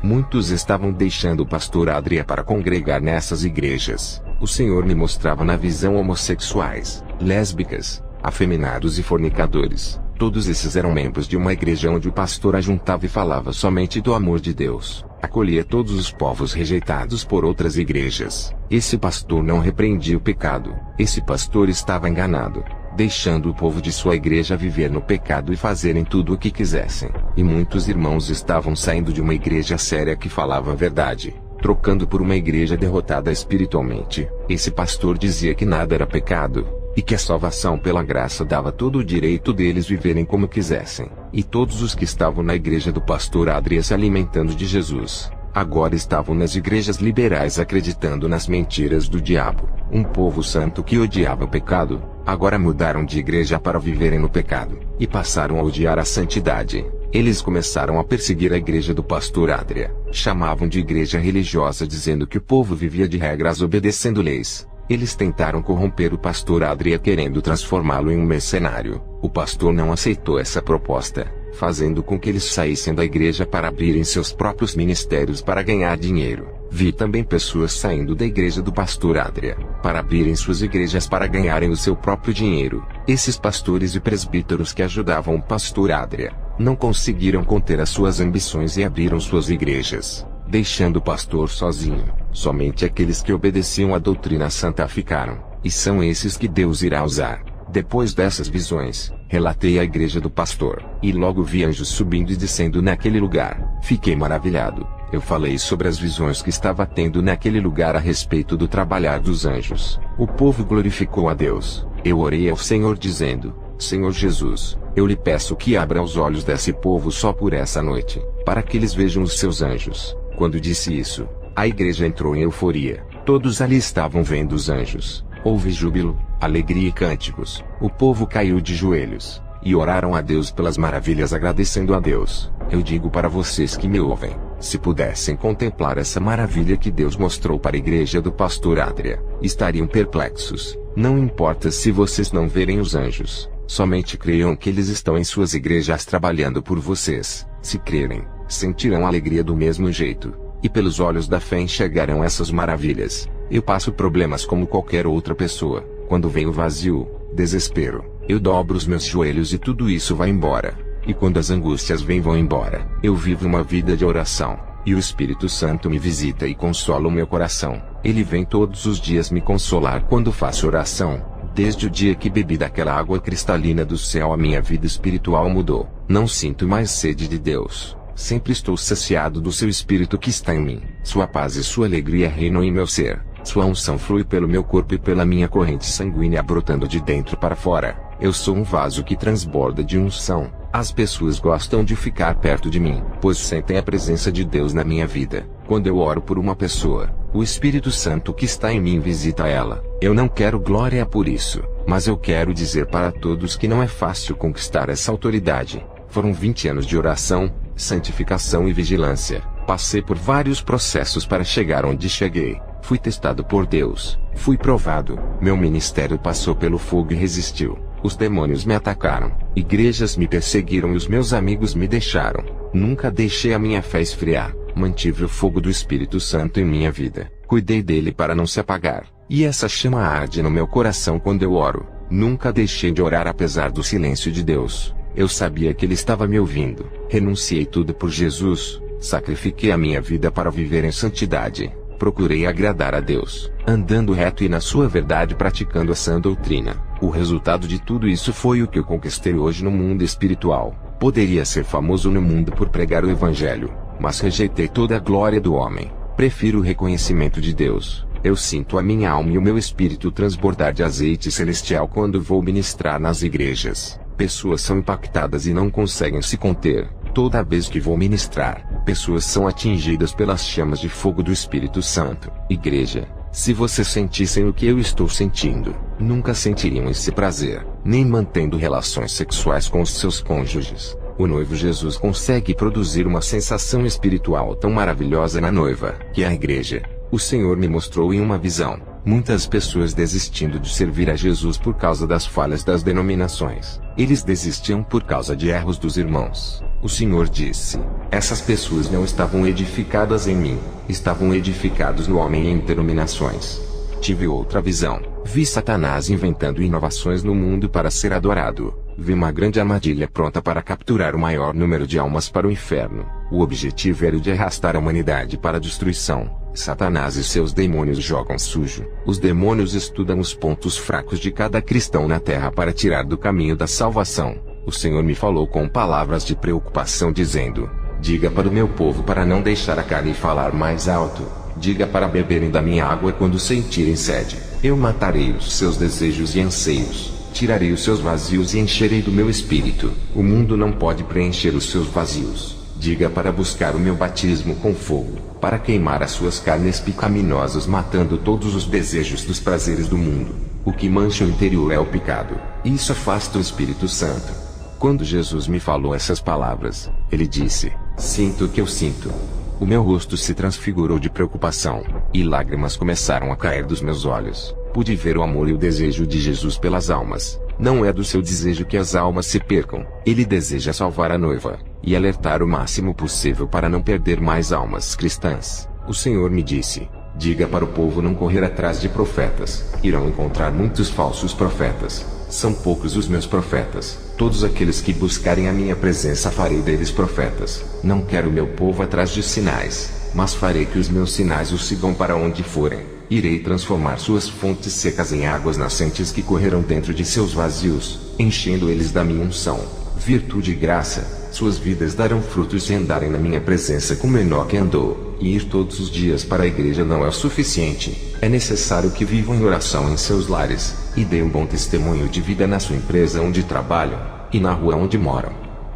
Speaker 1: Muitos estavam deixando o pastor Adria para congregar nessas igrejas. O Senhor me mostrava na visão homossexuais, lésbicas, afeminados e fornicadores. Todos esses eram membros de uma igreja onde o pastor ajuntava e falava somente do amor de Deus. Acolhia todos os povos rejeitados por outras igrejas. Esse pastor não repreendia o pecado. Esse pastor estava enganado, deixando o povo de sua igreja viver no pecado e fazerem tudo o que quisessem. E muitos irmãos estavam saindo de uma igreja séria que falava a verdade, trocando por uma igreja derrotada espiritualmente. Esse pastor dizia que nada era pecado, e que a salvação pela graça dava todo o direito deles viverem como quisessem. E todos os que estavam na igreja do pastor Adria se alimentando de Jesus, agora estavam nas igrejas liberais acreditando nas mentiras do diabo. Um povo santo que odiava o pecado, agora mudaram de igreja para viverem no pecado, e passaram a odiar a santidade. Eles começaram a perseguir a igreja do pastor Adria. Chamavam de igreja religiosa dizendo que o povo vivia de regras obedecendo leis. Eles tentaram corromper o pastor Adria querendo transformá-lo em um mercenário. O pastor não aceitou essa proposta, fazendo com que eles saíssem da igreja para abrirem seus próprios ministérios para ganhar dinheiro. Vi também pessoas saindo da igreja do pastor Adria, para abrirem suas igrejas para ganharem o seu próprio dinheiro. Esses pastores e presbíteros que ajudavam o pastor Adria, não conseguiram conter as suas ambições e abriram suas igrejas, deixando o pastor sozinho. Somente aqueles que obedeciam à doutrina santa ficaram, e são esses que Deus irá usar. Depois dessas visões, relatei à igreja do pastor, e logo vi anjos subindo e descendo naquele lugar. Fiquei maravilhado. Eu falei sobre as visões que estava tendo naquele lugar a respeito do trabalhar dos anjos. O povo glorificou a Deus. Eu orei ao Senhor dizendo: Senhor Jesus, eu lhe peço que abra os olhos desse povo só por essa noite, para que eles vejam os seus anjos. Quando disse isso, a igreja entrou em euforia. Todos ali estavam vendo os anjos. Houve júbilo, alegria e cânticos. O povo caiu de joelhos, e oraram a Deus pelas maravilhas, agradecendo a Deus. Eu digo para vocês que me ouvem, se pudessem contemplar essa maravilha que Deus mostrou para a igreja do pastor Adria, estariam perplexos. Não importa se vocês não verem os anjos, somente creiam que eles estão em suas igrejas trabalhando por vocês. Se crerem, sentirão alegria do mesmo jeito, e pelos olhos da fé enxergarão essas maravilhas. Eu passo problemas como qualquer outra pessoa. Quando vem o vazio, desespero, eu dobro os meus joelhos e tudo isso vai embora. E quando as angústias vão embora, eu vivo uma vida de oração, e o Espírito Santo me visita e consola o meu coração. Ele vem todos os dias me consolar quando faço oração. Desde o dia que bebi daquela água cristalina do céu, a minha vida espiritual mudou. Não sinto mais sede de Deus. Sempre estou saciado do seu Espírito que está em mim. Sua paz e sua alegria reinam em meu ser. Sua unção flui pelo meu corpo e pela minha corrente sanguínea brotando de dentro para fora. Eu sou um vaso que transborda de unção. As pessoas gostam de ficar perto de mim, pois sentem a presença de Deus na minha vida. Quando eu oro por uma pessoa, o Espírito Santo que está em mim visita ela. Eu não quero glória por isso, mas eu quero dizer para todos que não é fácil conquistar essa autoridade. Foram 20 anos de oração, santificação e vigilância. Passei por vários processos para chegar onde cheguei. Fui testado por Deus. Fui provado. Meu ministério passou pelo fogo e resistiu. Os demônios me atacaram. Igrejas me perseguiram e os meus amigos me deixaram. Nunca deixei a minha fé esfriar. Mantive o fogo do Espírito Santo em minha vida. Cuidei dele para não se apagar. E essa chama arde no meu coração quando eu oro. Nunca deixei de orar apesar do silêncio de Deus. Eu sabia que ele estava me ouvindo. Renunciei tudo por Jesus. Sacrifiquei a minha vida para viver em santidade. Procurei agradar a Deus, andando reto e na sua verdade praticando a sã doutrina. O resultado de tudo isso foi o que eu conquistei hoje no mundo espiritual. Poderia ser famoso no mundo por pregar o Evangelho, mas rejeitei toda a glória do homem. Prefiro o reconhecimento de Deus. Eu sinto a minha alma e o meu espírito transbordar de azeite celestial quando vou ministrar nas igrejas. Pessoas são impactadas e não conseguem se conter. Toda vez que vou ministrar, pessoas são atingidas pelas chamas de fogo do Espírito Santo. Igreja, se vocês sentissem o que eu estou sentindo, nunca sentiriam esse prazer, nem mantendo relações sexuais com os seus cônjuges. O noivo Jesus consegue produzir uma sensação espiritual tão maravilhosa na noiva, que é a igreja. O Senhor me mostrou em uma visão, muitas pessoas desistindo de servir a Jesus por causa das falhas das denominações. Eles desistiam por causa de erros dos irmãos. O Senhor disse: essas pessoas não estavam edificadas em mim, estavam edificados no homem e em denominações. Tive outra visão. Vi Satanás inventando inovações no mundo para ser adorado. Vi uma grande armadilha pronta para capturar o maior número de almas para o inferno. O objetivo era o de arrastar a humanidade para a destruição. Satanás e seus demônios jogam sujo. Os demônios estudam os pontos fracos de cada cristão na terra para tirar do caminho da salvação. O Senhor me falou com palavras de preocupação dizendo: diga para o meu povo para não deixar a carne falar mais alto. Diga para beberem da minha água quando sentirem sede. Eu matarei os seus desejos e anseios. Tirarei os seus vazios e encherei do meu espírito. O mundo não pode preencher os seus vazios. Diga para buscar o meu batismo com fogo, para queimar as suas carnes pecaminosas, matando todos os desejos dos prazeres do mundo. O que mancha o interior é o pecado. Isso afasta o Espírito Santo. Quando Jesus me falou essas palavras, ele disse: sinto o que eu sinto. O meu rosto se transfigurou de preocupação, e lágrimas começaram a cair dos meus olhos. Pude ver o amor e o desejo de Jesus pelas almas. Não é do seu desejo que as almas se percam. Ele deseja salvar a noiva, e alertar o máximo possível para não perder mais almas cristãs. O Senhor me disse: diga para o povo não correr atrás de profetas. Irão encontrar muitos falsos profetas. São poucos os meus profetas. Todos aqueles que buscarem a minha presença farei deles profetas. Não quero meu povo atrás de sinais, mas farei que os meus sinais os sigam para onde forem. Irei transformar suas fontes secas em águas nascentes que correrão dentro de seus vazios, enchendo eles da minha unção, virtude e graça. Suas vidas darão frutos se andarem na minha presença como Enoque andou. E ir todos os dias para a igreja não é o suficiente. É necessário que vivam em oração em seus lares, e deem um bom testemunho de vida na sua empresa onde trabalham, e na rua onde moram.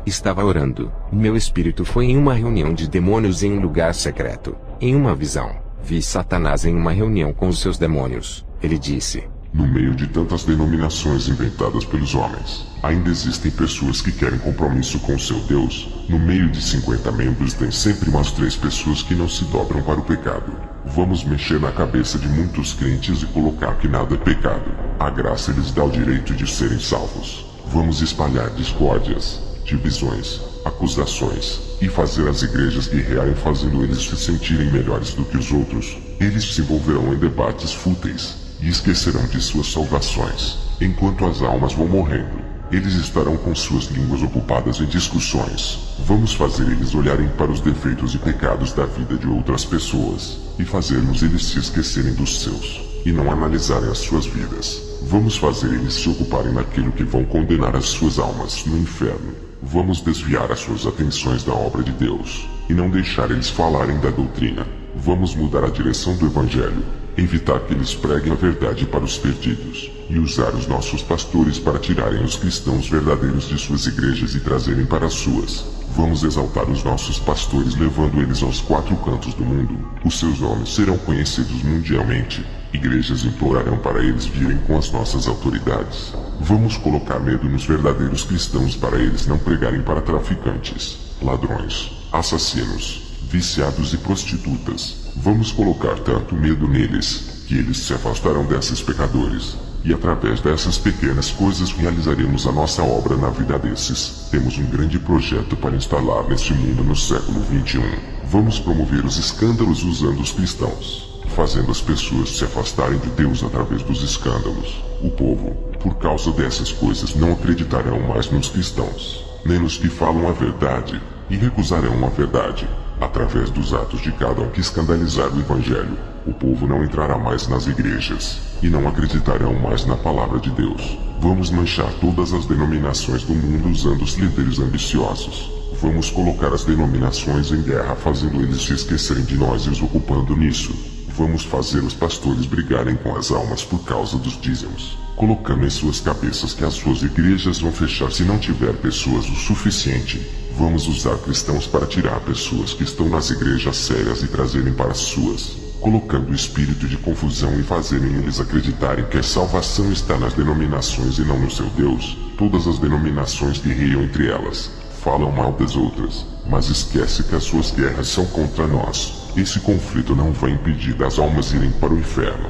Speaker 1: Estava orando. O meu espírito foi em uma reunião de demônios em um lugar secreto. Em uma visão, vi Satanás em uma reunião com os seus demônios. Ele disse:
Speaker 2: no meio de tantas denominações inventadas pelos homens, ainda existem pessoas que querem compromisso com o seu Deus. No meio de 50 membros tem sempre umas 3 pessoas que não se dobram para o pecado. Vamos mexer na cabeça de muitos crentes e colocar que nada é pecado. A graça lhes dá o direito de serem salvos. Vamos espalhar discórdias, divisões, acusações, e fazer as igrejas guerrearem, fazendo eles se sentirem melhores do que os outros. Eles se envolverão em debates fúteis e esquecerão de suas salvações. Enquanto as almas vão morrendo, eles estarão com suas línguas ocupadas em discussões. Vamos fazer eles olharem para os defeitos e pecados da vida de outras pessoas, e fazermos eles se esquecerem dos seus, e não analisarem as suas vidas. Vamos fazer eles se ocuparem naquilo que vão condenar as suas almas no inferno. Vamos desviar as suas atenções da obra de Deus, e não deixar eles falarem da doutrina. Vamos mudar a direção do Evangelho, evitar que eles preguem a verdade para os perdidos, e usar os nossos pastores para tirarem os cristãos verdadeiros de suas igrejas e trazerem para as suas. Vamos exaltar os nossos pastores, levando eles aos 4 cantos do mundo. Os seus nomes serão conhecidos mundialmente. Igrejas implorarão para eles virem com as nossas autoridades. Vamos colocar medo nos verdadeiros cristãos para eles não pregarem para traficantes, ladrões, assassinos, viciados e prostitutas. Vamos colocar tanto medo neles, que eles se afastarão desses pecadores. E através dessas pequenas coisas realizaremos a nossa obra na vida desses. Temos um grande projeto para instalar neste mundo no século 21. Vamos promover os escândalos usando os cristãos, fazendo as pessoas se afastarem de Deus através dos escândalos. O povo, por causa dessas coisas, não acreditarão mais nos cristãos, nem nos que falam a verdade, e recusarão a verdade. Através dos atos de cada um que escandalizar o Evangelho, o povo não entrará mais nas igrejas, e não acreditarão mais na palavra de Deus. Vamos manchar todas as denominações do mundo usando os líderes ambiciosos. Vamos colocar as denominações em guerra, fazendo eles se esquecerem de nós e os ocupando nisso. Vamos fazer os pastores brigarem com as almas por causa dos dízimos, colocando em suas cabeças que as suas igrejas vão fechar se não tiver pessoas o suficiente. Vamos usar cristãos para tirar pessoas que estão nas igrejas sérias e trazerem para as suas, colocando o espírito de confusão e fazerem eles acreditarem que a salvação está nas denominações e não no seu Deus. Todas as denominações guerreiam entre elas, falam mal das outras, mas esquece que as suas guerras são contra nós. Esse conflito não vai impedir das almas irem para o inferno.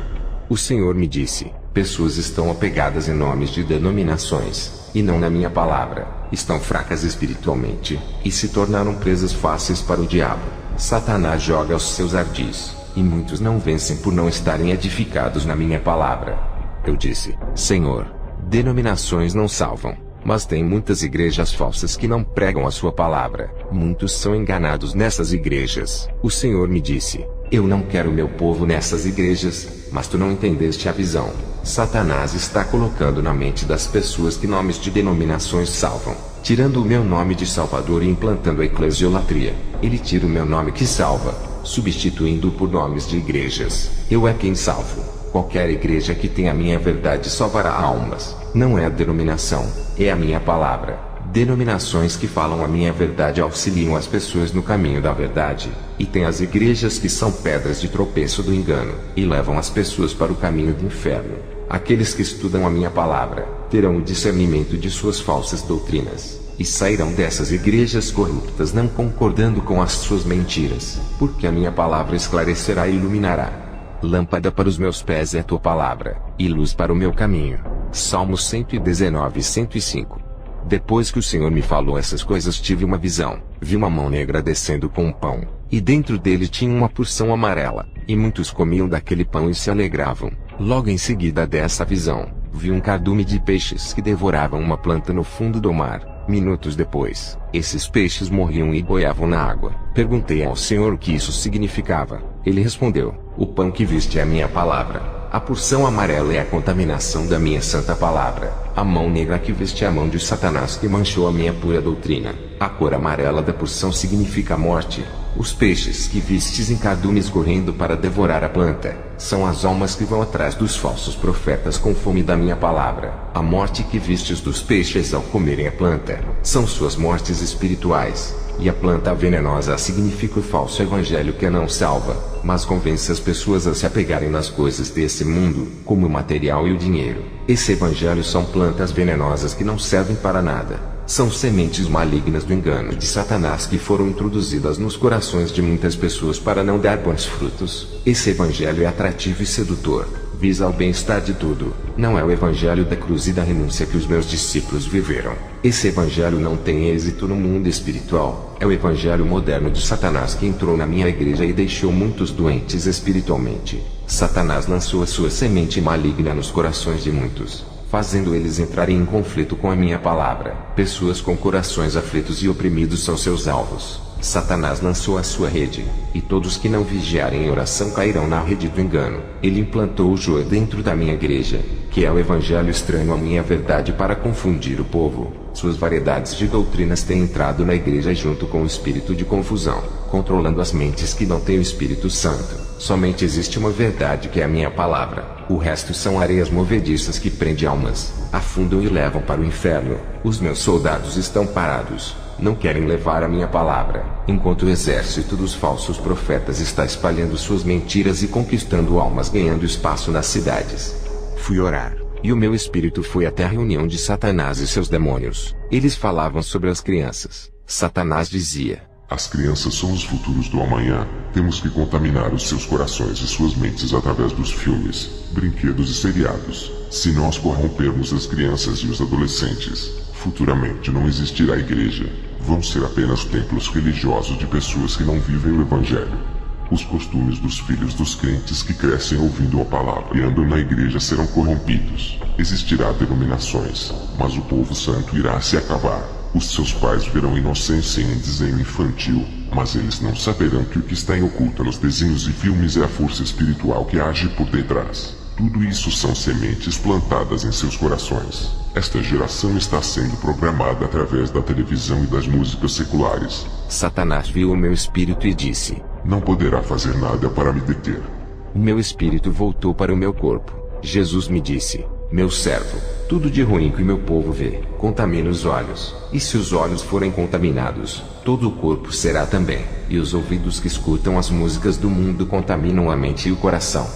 Speaker 1: O Senhor me disse: pessoas estão apegadas em nomes de denominações, e não na minha palavra. Estão fracas espiritualmente, e se tornaram presas fáceis para o diabo. Satanás joga os seus ardis, e muitos não vencem por não estarem edificados na minha palavra. Eu disse: Senhor, denominações não salvam, mas tem muitas igrejas falsas que não pregam a sua palavra. Muitos são enganados nessas igrejas. O Senhor me disse: eu não quero meu povo nessas igrejas, mas tu não entendeste a visão. Satanás está colocando na mente das pessoas que nomes de denominações salvam, tirando o meu nome de Salvador e implantando a eclesiolatria. Ele tira o meu nome que salva, substituindo-o por nomes de igrejas. Eu é quem salvo. Qualquer igreja que tenha a minha verdade salvará almas. Não é a denominação, é a minha palavra. Denominações que falam a minha verdade auxiliam as pessoas no caminho da verdade, e tem as igrejas que são pedras de tropeço do engano, e levam as pessoas para o caminho do inferno. Aqueles que estudam a minha palavra, terão o discernimento de suas falsas doutrinas, e sairão dessas igrejas corruptas não concordando com as suas mentiras, porque a minha palavra esclarecerá e iluminará. Lâmpada para os meus pés é a tua palavra, e luz para o meu caminho. Salmos 119 e 105. Depois que o Senhor me falou essas coisas, tive uma visão. Vi uma mão negra descendo com um pão, e dentro dele tinha uma porção amarela, e muitos comiam daquele pão e se alegravam. Logo em seguida dessa visão, vi um cardume de peixes que devoravam uma planta no fundo do mar. Minutos depois, esses peixes morriam e boiavam na água. Perguntei ao Senhor o que isso significava. Ele respondeu: o pão que viste é a minha palavra. A porção amarela é a contaminação da minha santa palavra. A mão negra que veste é a mão de Satanás que manchou a minha pura doutrina. A cor amarela da porção significa a morte. Os peixes que vistes em cardumes correndo para devorar a planta, são as almas que vão atrás dos falsos profetas com fome da minha palavra. A morte que vistes dos peixes ao comerem a planta, são suas mortes espirituais. E a planta venenosa significa o falso evangelho que não salva, mas convence as pessoas a se apegarem nas coisas desse mundo, como o material e o dinheiro. Esse evangelho são plantas venenosas que não servem para nada. São sementes malignas do engano de Satanás que foram introduzidas nos corações de muitas pessoas para não dar bons frutos. Esse evangelho é atrativo e sedutor, visa o bem-estar de tudo. Não é o evangelho da cruz e da renúncia que os meus discípulos viveram. Esse evangelho não tem êxito no mundo espiritual. É o evangelho moderno de Satanás que entrou na minha igreja e deixou muitos doentes espiritualmente. Satanás lançou a sua semente maligna nos corações de muitos, fazendo eles entrarem em conflito com a minha palavra. Pessoas com corações aflitos e oprimidos são seus alvos. Satanás lançou a sua rede, e todos que não vigiarem em oração cairão na rede do engano. Ele implantou o joio dentro da minha igreja, que é o evangelho estranho à minha verdade para confundir o povo. Suas variedades de doutrinas têm entrado na igreja junto com o espírito de confusão, controlando as mentes que não têm o Espírito Santo. Somente existe uma verdade que é a minha palavra. O resto são areias movediças que prendem almas, afundam e levam para o inferno. Os meus soldados estão parados, não querem levar a minha palavra, enquanto o exército dos falsos profetas está espalhando suas mentiras e conquistando almas, ganhando espaço nas cidades. Fui orar, e o meu espírito foi até a reunião de Satanás e seus demônios. Eles falavam sobre as crianças. Satanás dizia:
Speaker 2: as crianças são os futuros do amanhã. Temos que contaminar os seus corações e suas mentes através dos filmes, brinquedos e seriados. Se nós corrompermos as crianças e os adolescentes, futuramente não existirá igreja. Vão ser apenas templos religiosos de pessoas que não vivem o evangelho. Os costumes dos filhos dos crentes que crescem ouvindo a palavra e andam na igreja serão corrompidos. Existirá denominações, mas o povo santo irá se acabar. Os seus pais verão inocência em um desenho infantil. Mas eles não saberão que o que está em oculto nos desenhos e filmes é a força espiritual que age por detrás. Tudo isso são sementes plantadas em seus corações. Esta geração está sendo programada através da televisão e das músicas seculares.
Speaker 1: Satanás viu o meu espírito e disse:
Speaker 2: Não poderá fazer nada para me deter.
Speaker 1: O meu espírito voltou para o meu corpo. Jesus me disse: Meu servo, tudo de ruim que meu povo vê, contamina os olhos. E se os olhos forem contaminados, todo o corpo será também. E os ouvidos que escutam as músicas do mundo contaminam a mente e o coração.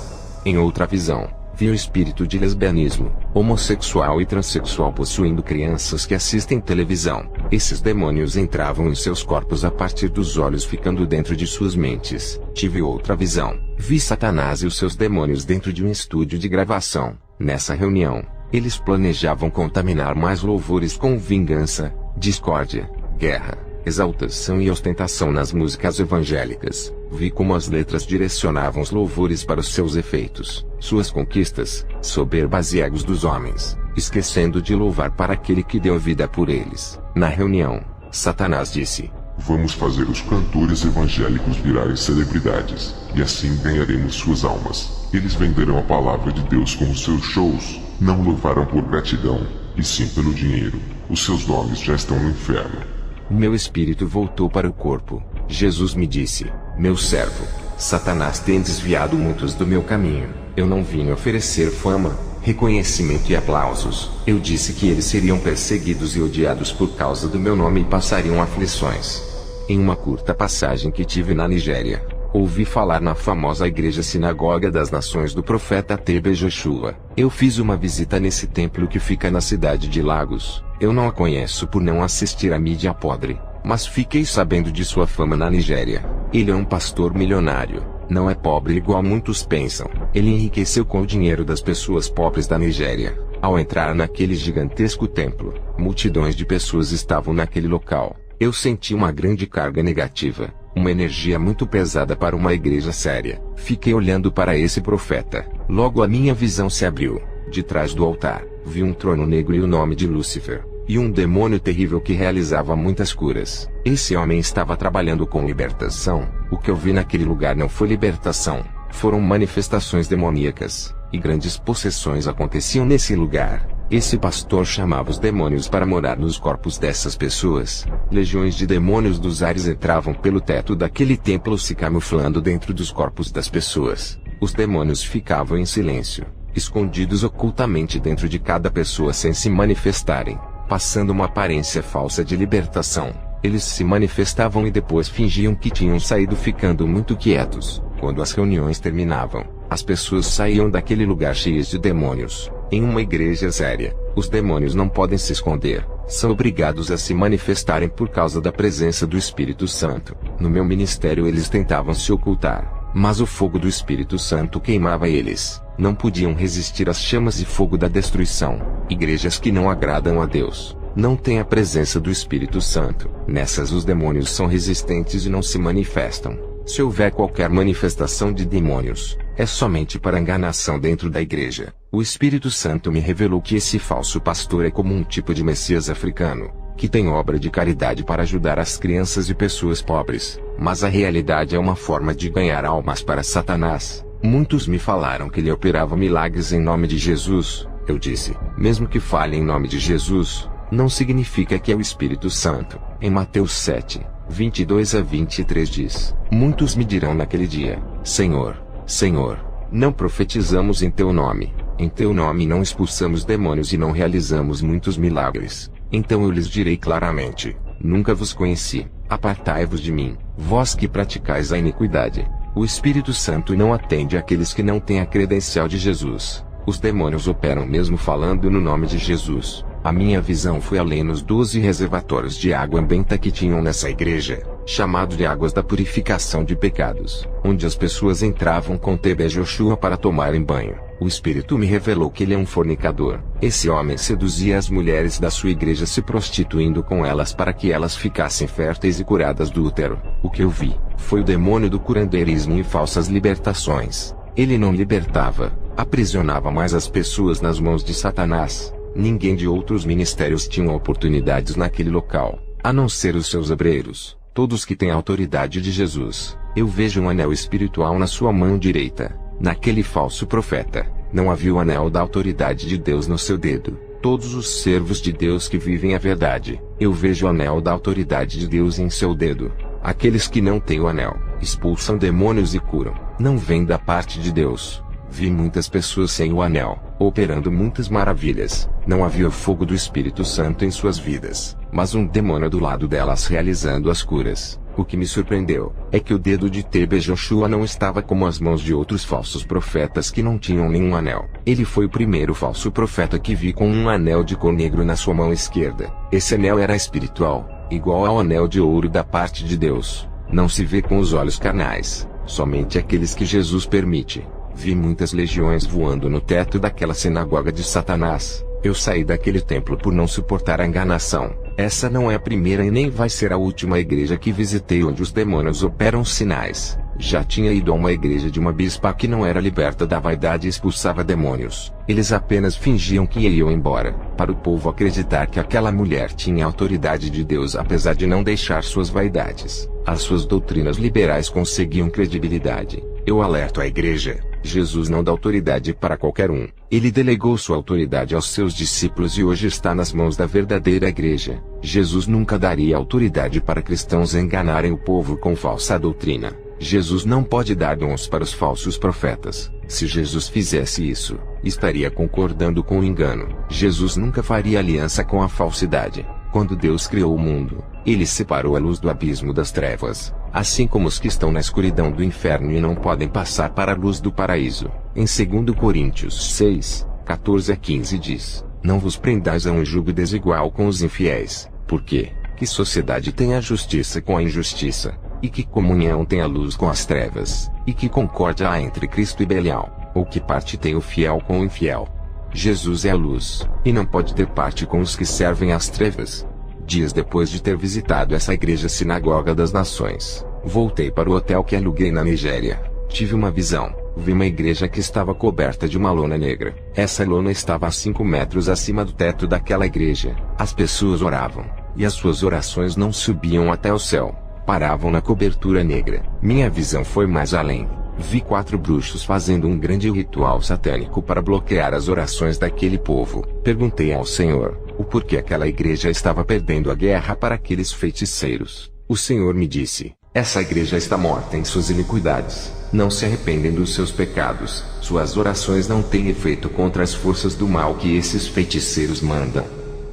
Speaker 1: Em outra visão, vi o espírito de lesbianismo, homossexual e transexual possuindo crianças que assistem televisão. Esses demônios entravam em seus corpos a partir dos olhos, ficando dentro de suas mentes. Tive outra visão. Vi Satanás e os seus demônios dentro de um estúdio de gravação. Nessa reunião, eles planejavam contaminar mais louvores com vingança, discórdia, guerra, exaltação e ostentação nas músicas evangélicas. Vi como as letras direcionavam os louvores para os seus efeitos, suas conquistas, soberbas e egos dos homens, esquecendo de louvar para aquele que deu vida por eles. Na reunião, Satanás disse:
Speaker 2: Vamos fazer os cantores evangélicos virarem celebridades, e assim ganharemos suas almas. Eles venderão a palavra de Deus com os seus shows, não louvarão por gratidão, e sim pelo dinheiro. Os seus nomes já estão no inferno.
Speaker 1: O meu espírito voltou para o corpo. Jesus me disse: Meu servo, Satanás tem desviado muitos do meu caminho. Eu não vim oferecer fama, reconhecimento e aplausos. Eu disse que eles seriam perseguidos e odiados por causa do meu nome e passariam aflições. Em uma curta passagem que tive na Nigéria, ouvi falar na famosa igreja Sinagoga das Nações do profeta TB Joshua. Eu fiz uma visita nesse templo que fica na cidade de Lagos. Eu não a conheço por não assistir à mídia podre, mas fiquei sabendo de sua fama na Nigéria. Ele é um pastor milionário. Não é pobre igual muitos pensam. Ele enriqueceu com o dinheiro das pessoas pobres da Nigéria. Ao entrar naquele gigantesco templo, multidões de pessoas estavam naquele local. Eu senti uma grande carga negativa, uma energia muito pesada para uma igreja séria. Fiquei olhando para esse profeta. Logo a minha visão se abriu. De trás do altar, vi um trono negro e o nome de Lúcifer, e um demônio terrível que realizava muitas curas. Esse homem estava trabalhando com libertação. O que eu vi naquele lugar não foi libertação, foram manifestações demoníacas, e grandes possessões aconteciam nesse lugar. Esse pastor chamava os demônios para morar nos corpos dessas pessoas. Legiões de demônios dos ares entravam pelo teto daquele templo se camuflando dentro dos corpos das pessoas. Os demônios ficavam em silêncio, escondidos ocultamente dentro de cada pessoa sem se manifestarem, passando uma aparência falsa de libertação. Eles se manifestavam e depois fingiam que tinham saído, ficando muito quietos. Quando as reuniões terminavam, as pessoas saíam daquele lugar cheias de demônios. Em uma igreja séria, os demônios não podem se esconder, são obrigados a se manifestarem por causa da presença do Espírito Santo. No meu ministério eles tentavam se ocultar, mas o fogo do Espírito Santo queimava eles. Não podiam resistir às chamas e fogo da destruição. Igrejas que não agradam a Deus não têm a presença do Espírito Santo. Nessas os demônios são resistentes e não se manifestam. Se houver qualquer manifestação de demônios, é somente para enganação dentro da igreja. O Espírito Santo me revelou que esse falso pastor é como um tipo de Messias africano, que tem obra de caridade para ajudar as crianças e pessoas pobres, mas a realidade é uma forma de ganhar almas para Satanás. Muitos me falaram que ele operava milagres em nome de Jesus. Eu disse: mesmo que fale em nome de Jesus, não significa que é o Espírito Santo. Em Mateus 7, 22 a 23 diz: muitos me dirão naquele dia: Senhor, Senhor, não profetizamos em teu nome, em teu nome não expulsamos demônios e não realizamos muitos milagres. Então eu lhes direi claramente: nunca vos conheci, apartai-vos de mim, vós que praticais a iniquidade. O Espírito Santo não atende àqueles que não têm a credencial de Jesus. Os demônios operam mesmo falando no nome de Jesus. A minha visão foi além nos 12 reservatórios de água benta que tinham nessa igreja, chamado de águas da purificação de pecados, onde as pessoas entravam com TB Joshua para tomarem banho. O Espírito me revelou que ele é um fornicador. Esse homem seduzia as mulheres da sua igreja se prostituindo com elas para que elas ficassem férteis e curadas do útero. O que eu vi foi o demônio do curandeirismo e falsas libertações. Ele não libertava, aprisionava mais as pessoas nas mãos de Satanás. Ninguém de outros ministérios tinha oportunidades naquele local, a não ser os seus obreiros. todos que têm a autoridade de Jesus. Eu vejo um anel espiritual na sua mão direita. Naquele falso profeta, não havia o anel da autoridade de Deus no seu dedo. Todos os servos de Deus que vivem a verdade, eu vejo o anel da autoridade de Deus em seu dedo. Aqueles que não têm o anel, expulsam demônios e curam, não vêm da parte de Deus. Vi muitas pessoas sem o anel, operando muitas maravilhas. Não havia o fogo do Espírito Santo em suas vidas, mas um demônio do lado delas realizando as curas. O que me surpreendeu é que o dedo de TB Joshua não estava como as mãos de outros falsos profetas que não tinham nenhum anel. Ele foi o primeiro falso profeta que vi com um anel de cor negro na sua mão esquerda. Esse anel era espiritual, igual ao anel de ouro da parte de Deus. Não se vê com os olhos carnais, somente aqueles que Jesus permite. Vi muitas legiões voando no teto daquela sinagoga de Satanás. Eu saí daquele templo por não suportar a enganação. Essa não é a primeira e nem vai ser a última igreja que visitei onde os demônios operam sinais. Já tinha ido a uma igreja de uma bispa que não era liberta da vaidade e expulsava demônios. Eles apenas fingiam que iam embora, para o povo acreditar que aquela mulher tinha a autoridade de Deus apesar de não deixar suas vaidades. As suas doutrinas liberais conseguiam credibilidade. Eu alerto a igreja. Jesus não dá autoridade para qualquer um. Ele delegou sua autoridade aos seus discípulos e hoje está nas mãos da verdadeira igreja. Jesus nunca daria autoridade para cristãos enganarem o povo com falsa doutrina. Jesus não pode dar dons para os falsos profetas. Se Jesus fizesse isso, estaria concordando com o engano. Jesus nunca faria aliança com a falsidade. Quando Deus criou o mundo, Ele separou a luz do abismo das trevas, assim como os que estão na escuridão do inferno e não podem passar para a luz do paraíso. Em 2 Coríntios 6, 14 a 15 diz: Não vos prendais a um jugo desigual com os infiéis, porque que sociedade tem a justiça com a injustiça? E que comunhão tem a luz com as trevas? E que concórdia há entre Cristo e Belial? Ou que parte tem o fiel com o infiel? Jesus é a luz, e não pode ter parte com os que servem às trevas. Dias depois de ter visitado essa igreja sinagoga das nações, voltei para o hotel que aluguei na Nigéria. Tive uma visão. Vi uma igreja que estava coberta de uma lona negra. Essa lona estava a 5 metros acima do teto daquela igreja. As pessoas oravam, e as suas orações não subiam até o céu. Paravam na cobertura negra. Minha visão foi mais além. Vi 4 bruxos fazendo um grande ritual satânico para bloquear as orações daquele povo. Perguntei ao Senhor, o porquê aquela igreja estava perdendo a guerra para aqueles feiticeiros. O Senhor me disse, essa igreja está morta em suas iniquidades. Não se arrependem dos seus pecados. Suas orações não têm efeito contra as forças do mal que esses feiticeiros mandam.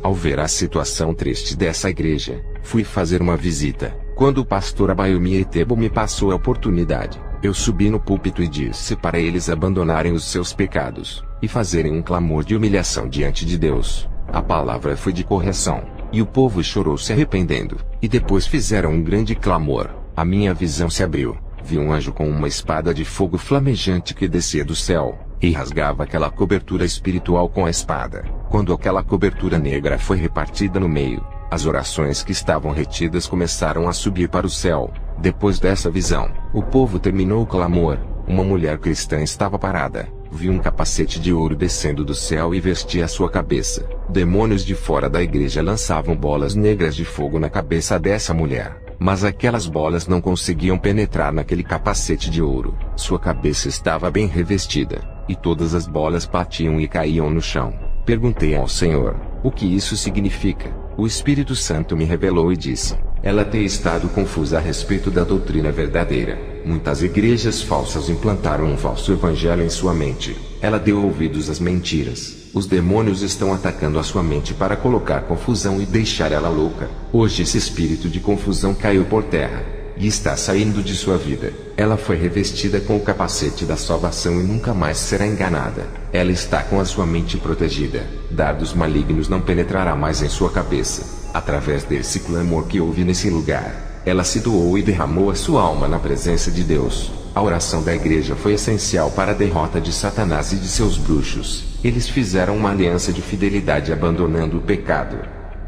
Speaker 1: Ao ver a situação triste dessa igreja, fui fazer uma visita. Quando o pastor Abayomi Etebo me passou a oportunidade, eu subi no púlpito e disse para eles abandonarem os seus pecados, e fazerem um clamor de humilhação diante de Deus. A palavra foi de correção, e o povo chorou se arrependendo, e depois fizeram um grande clamor. A minha visão se abriu, vi um anjo com uma espada de fogo flamejante que descia do céu, e rasgava aquela cobertura espiritual com a espada. Quando aquela cobertura negra foi repartida no meio, as orações que estavam retidas começaram a subir para o céu. Depois dessa visão, o povo terminou o clamor. Uma mulher cristã estava parada. Vi um capacete de ouro descendo do céu e vestia a sua cabeça. Demônios de fora da igreja lançavam bolas negras de fogo na cabeça dessa mulher. Mas aquelas bolas não conseguiam penetrar naquele capacete de ouro. Sua cabeça estava bem revestida, e todas as bolas batiam e caíam no chão. Perguntei ao Senhor, o que isso significa? O Espírito Santo me revelou e disse, ela tem estado confusa a respeito da doutrina verdadeira. Muitas igrejas falsas implantaram um falso evangelho em sua mente. Ela deu ouvidos às mentiras. Os demônios estão atacando a sua mente para colocar confusão e deixar ela louca. Hoje esse espírito de confusão caiu por terra, e está saindo de sua vida. Ela foi revestida com o capacete da salvação e nunca mais será enganada. Ela está com a sua mente protegida. Dardos malignos não penetrará mais em sua cabeça. Através desse clamor que houve nesse lugar, ela se doou e derramou a sua alma na presença de Deus. A oração da igreja foi essencial para a derrota de Satanás e de seus bruxos. Eles fizeram uma aliança de fidelidade abandonando o pecado.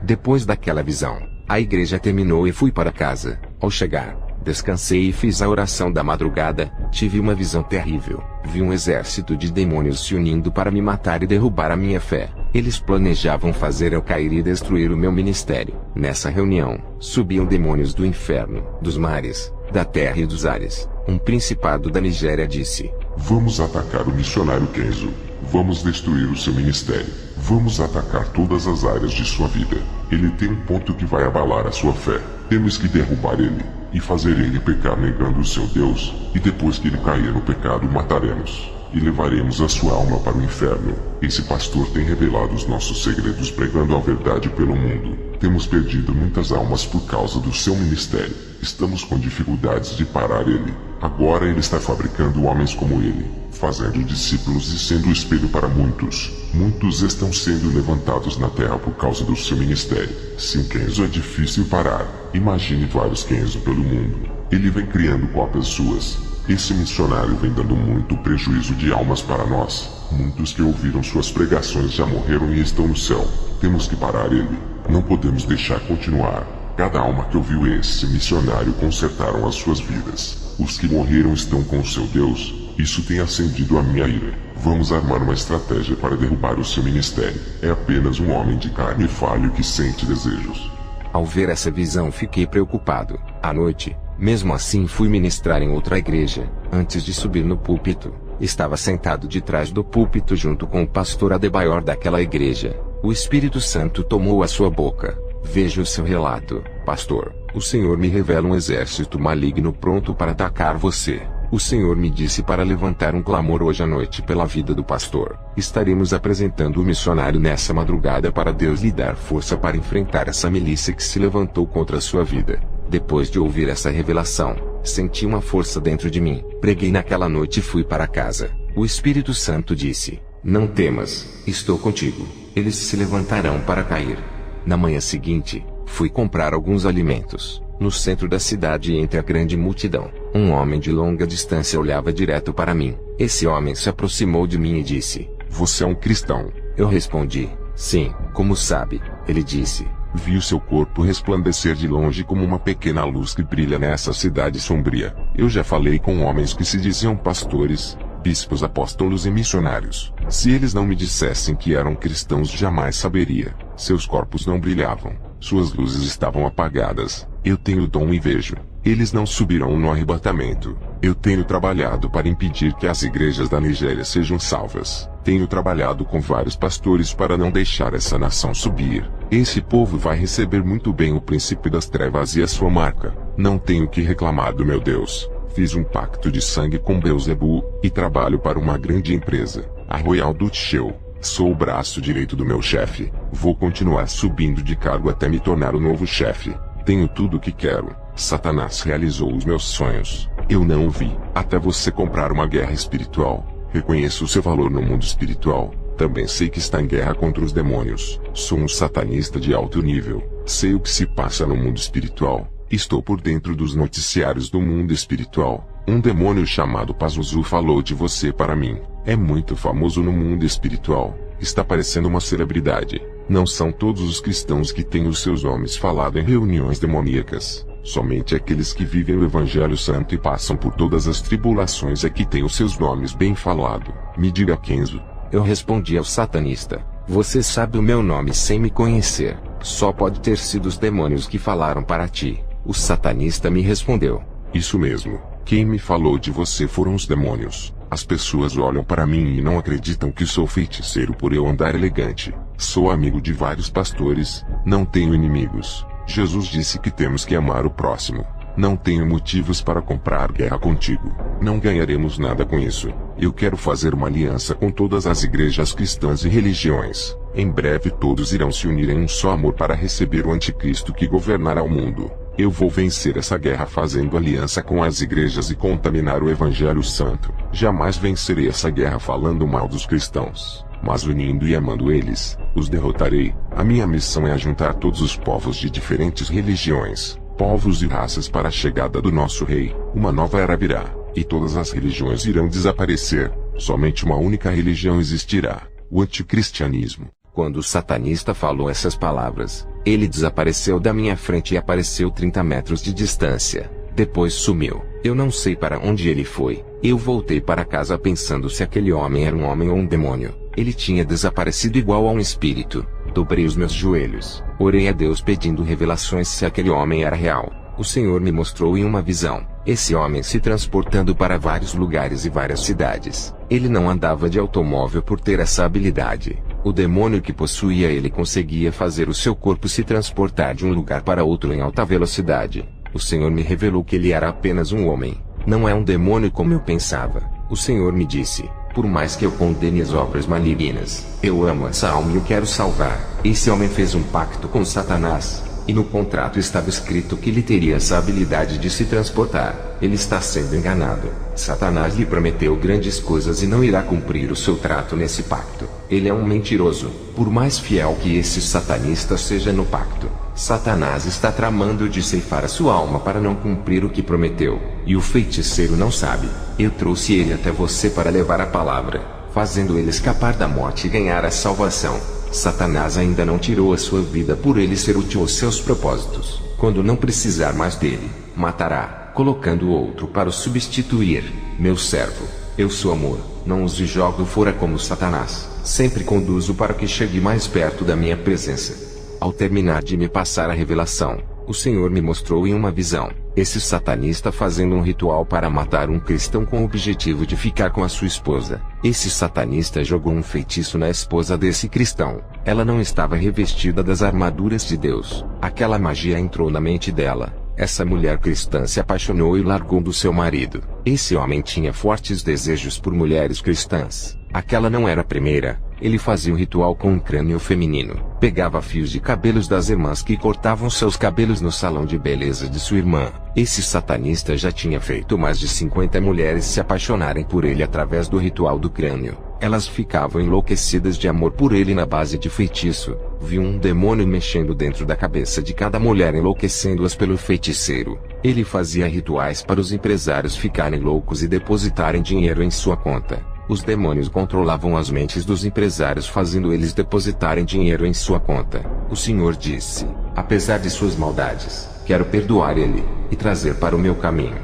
Speaker 1: Depois daquela visão, a igreja terminou e fui para casa. Ao chegar, descansei e fiz a oração da madrugada. Tive uma visão terrível. Vi um exército de demônios se unindo para me matar e derrubar a minha fé. Eles planejavam fazer eu cair e destruir o meu ministério. Nessa reunião, subiam demônios do inferno, dos mares, da terra e dos ares. Um principado da Nigéria disse:
Speaker 2: Vamos atacar o missionário Kenzo. Vamos destruir o seu ministério. Vamos atacar todas as áreas de sua vida. Ele tem um ponto que vai abalar a sua fé. Temos que derrubar ele e fazer ele pecar negando o seu Deus, e depois que ele cair no pecado, mataremos e levaremos a sua alma para o inferno. Esse pastor tem revelado os nossos segredos pregando a verdade pelo mundo. Temos perdido muitas almas por causa do seu ministério. Estamos com dificuldades de parar ele. Agora ele está fabricando homens como ele, fazendo discípulos e sendo o espelho para muitos. Muitos estão sendo levantados na terra por causa do seu ministério. Sim, Kenzo é difícil parar. Imagine vários Kenzo pelo mundo. Ele vem criando cópias suas. Esse missionário vem dando muito prejuízo de almas para nós. Muitos que ouviram suas pregações já morreram e estão no céu. Temos que parar ele. Não podemos deixar continuar. Cada alma que ouviu esse missionário consertaram as suas vidas. Os que morreram estão com o seu Deus. Isso tem acendido a minha ira. Vamos armar uma estratégia para derrubar o seu ministério. É apenas um homem de carne falho que sente desejos.
Speaker 1: Ao ver essa visão, fiquei preocupado. À noite, mesmo assim, fui ministrar em outra igreja. Antes de subir no púlpito, estava sentado de trás do púlpito junto com o pastor Adebayor daquela igreja. O Espírito Santo tomou a sua boca. Veja o seu relato, pastor. O Senhor me revela um exército maligno pronto para atacar você. O Senhor me disse para levantar um clamor hoje à noite pela vida do pastor. Estaremos apresentando o missionário nessa madrugada para Deus lhe dar força para enfrentar essa milícia que se levantou contra a sua vida. Depois de ouvir essa revelação, senti uma força dentro de mim. Preguei naquela noite e fui para casa. O Espírito Santo disse: Não temas, estou contigo. Eles se levantarão para cair. Na manhã seguinte, fui comprar alguns alimentos. No centro da cidade, entre a grande multidão, um homem de longa distância olhava direto para mim. Esse homem se aproximou de mim e disse:
Speaker 2: Você é um cristão?
Speaker 1: Eu respondi: Sim, como sabe? Ele disse:
Speaker 2: Vi o seu corpo resplandecer de longe como uma pequena luz que brilha nessa cidade sombria. Eu já falei com homens que se diziam pastores, bispos, apóstolos e missionários. Se eles não me dissessem que eram cristãos, jamais saberia. Seus corpos não brilhavam. Suas luzes estavam apagadas. Eu tenho dom e vejo. Eles não subirão no arrebatamento. Eu tenho trabalhado para impedir que as igrejas da Nigéria sejam salvas. Tenho trabalhado com vários pastores para não deixar essa nação subir. Esse povo vai receber muito bem o príncipe das trevas e a sua marca. Não tenho que reclamar do meu Deus. Fiz um pacto de sangue com Beelzebu, e trabalho para uma grande empresa, a Royal Dutch Shell. Sou o braço direito do meu chefe. Vou continuar subindo de cargo até me tornar o novo chefe. Tenho tudo o que quero. Satanás realizou os meus sonhos. Eu não o vi. Até você comprar uma guerra espiritual. Reconheço o seu valor no mundo espiritual. Também sei que está em guerra contra os demônios. Sou um satanista de alto nível. Sei o que se passa no mundo espiritual. Estou por dentro dos noticiários do mundo espiritual. Um demônio chamado Pazuzu falou de você para mim. É muito famoso no mundo espiritual. Está parecendo uma celebridade. Não são todos os cristãos que têm os seus nomes falado em reuniões demoníacas. Somente aqueles que vivem o Evangelho Santo e passam por todas as tribulações é que têm os seus nomes bem falado. Me diga, Kenzo.
Speaker 1: Eu respondi ao satanista: Você sabe o meu nome sem me conhecer. Só pode ter sido os demônios que falaram para ti. O satanista me respondeu:
Speaker 2: Isso mesmo. Quem me falou de você foram os demônios. As pessoas olham para mim e não acreditam que sou feiticeiro por eu andar elegante. Sou amigo de vários pastores, não tenho inimigos. Jesus disse que temos que amar o próximo. Não tenho motivos para comprar guerra contigo. Não ganharemos nada com isso. Eu quero fazer uma aliança com todas as igrejas cristãs e religiões. Em breve todos irão se unir em um só amor para receber o anticristo que governará o mundo. Eu vou vencer essa guerra fazendo aliança com as igrejas e contaminar o Evangelho Santo. Jamais vencerei essa guerra falando mal dos cristãos, mas unindo e amando eles, os derrotarei. A minha missão é ajuntar todos os povos de diferentes religiões, povos e raças para a chegada do nosso rei. Uma nova era virá, e todas as religiões irão desaparecer. Somente uma única religião existirá: o anticristianismo.
Speaker 1: Quando o satanista falou essas palavras, ele desapareceu da minha frente e apareceu 30 metros de distância. Depois sumiu. Eu não sei para onde ele foi. Eu voltei para casa pensando se aquele homem era um homem ou um demônio. Ele tinha desaparecido igual a um espírito. Dobrei os meus joelhos, orei a Deus pedindo revelações se aquele homem era real. O Senhor me mostrou em uma visão esse homem se transportando para vários lugares e várias cidades. Ele não andava de automóvel por ter essa habilidade. O demônio que possuía ele conseguia fazer o seu corpo se transportar de um lugar para outro em alta velocidade. O Senhor me revelou que ele era apenas um homem. Não é um demônio como eu pensava. O Senhor me disse: por mais que eu condene as obras malignas, eu amo essa alma e o quero salvar. Esse homem fez um pacto com Satanás, e no contrato estava escrito que ele teria essa habilidade de se transportar. Ele está sendo enganado. Satanás lhe prometeu grandes coisas e não irá cumprir o seu trato nesse pacto. Ele é um mentiroso. Por mais fiel que esse satanista seja no pacto, Satanás está tramando de ceifar a sua alma para não cumprir o que prometeu. E o feiticeiro não sabe. Eu trouxe ele até você para levar a palavra, fazendo ele escapar da morte e ganhar a salvação. Satanás ainda não tirou a sua vida por ele ser útil aos seus propósitos. Quando não precisar mais dele, matará, colocando outro para o substituir. Meu servo, eu sou amor, não os jogo fora como Satanás. Sempre conduzo para que chegue mais perto da minha presença. Ao terminar de me passar a revelação, o Senhor me mostrou em uma visão esse satanista fazendo um ritual para matar um cristão com o objetivo de ficar com a sua esposa. Esse satanista jogou um feitiço na esposa desse cristão. Ela não estava revestida das armaduras de Deus. Aquela magia entrou na mente dela. Essa mulher cristã se apaixonou e largou do seu marido. Esse homem tinha fortes desejos por mulheres cristãs. Aquela não era a primeira. Ele fazia o ritual com um crânio feminino. Pegava fios de cabelos das irmãs que cortavam seus cabelos no salão de beleza de sua irmã. Esse satanista já tinha feito mais de 50 mulheres se apaixonarem por ele através do ritual do crânio. Elas ficavam enlouquecidas de amor por ele na base de feitiço. Viu um demônio mexendo dentro da cabeça de cada mulher, enlouquecendo-as pelo feiticeiro. Ele fazia rituais para os empresários ficarem loucos e depositarem dinheiro em sua conta. Os demônios controlavam as mentes dos empresários, fazendo eles depositarem dinheiro em sua conta. O Senhor disse: apesar de suas maldades, quero perdoar ele e trazer para o meu caminho.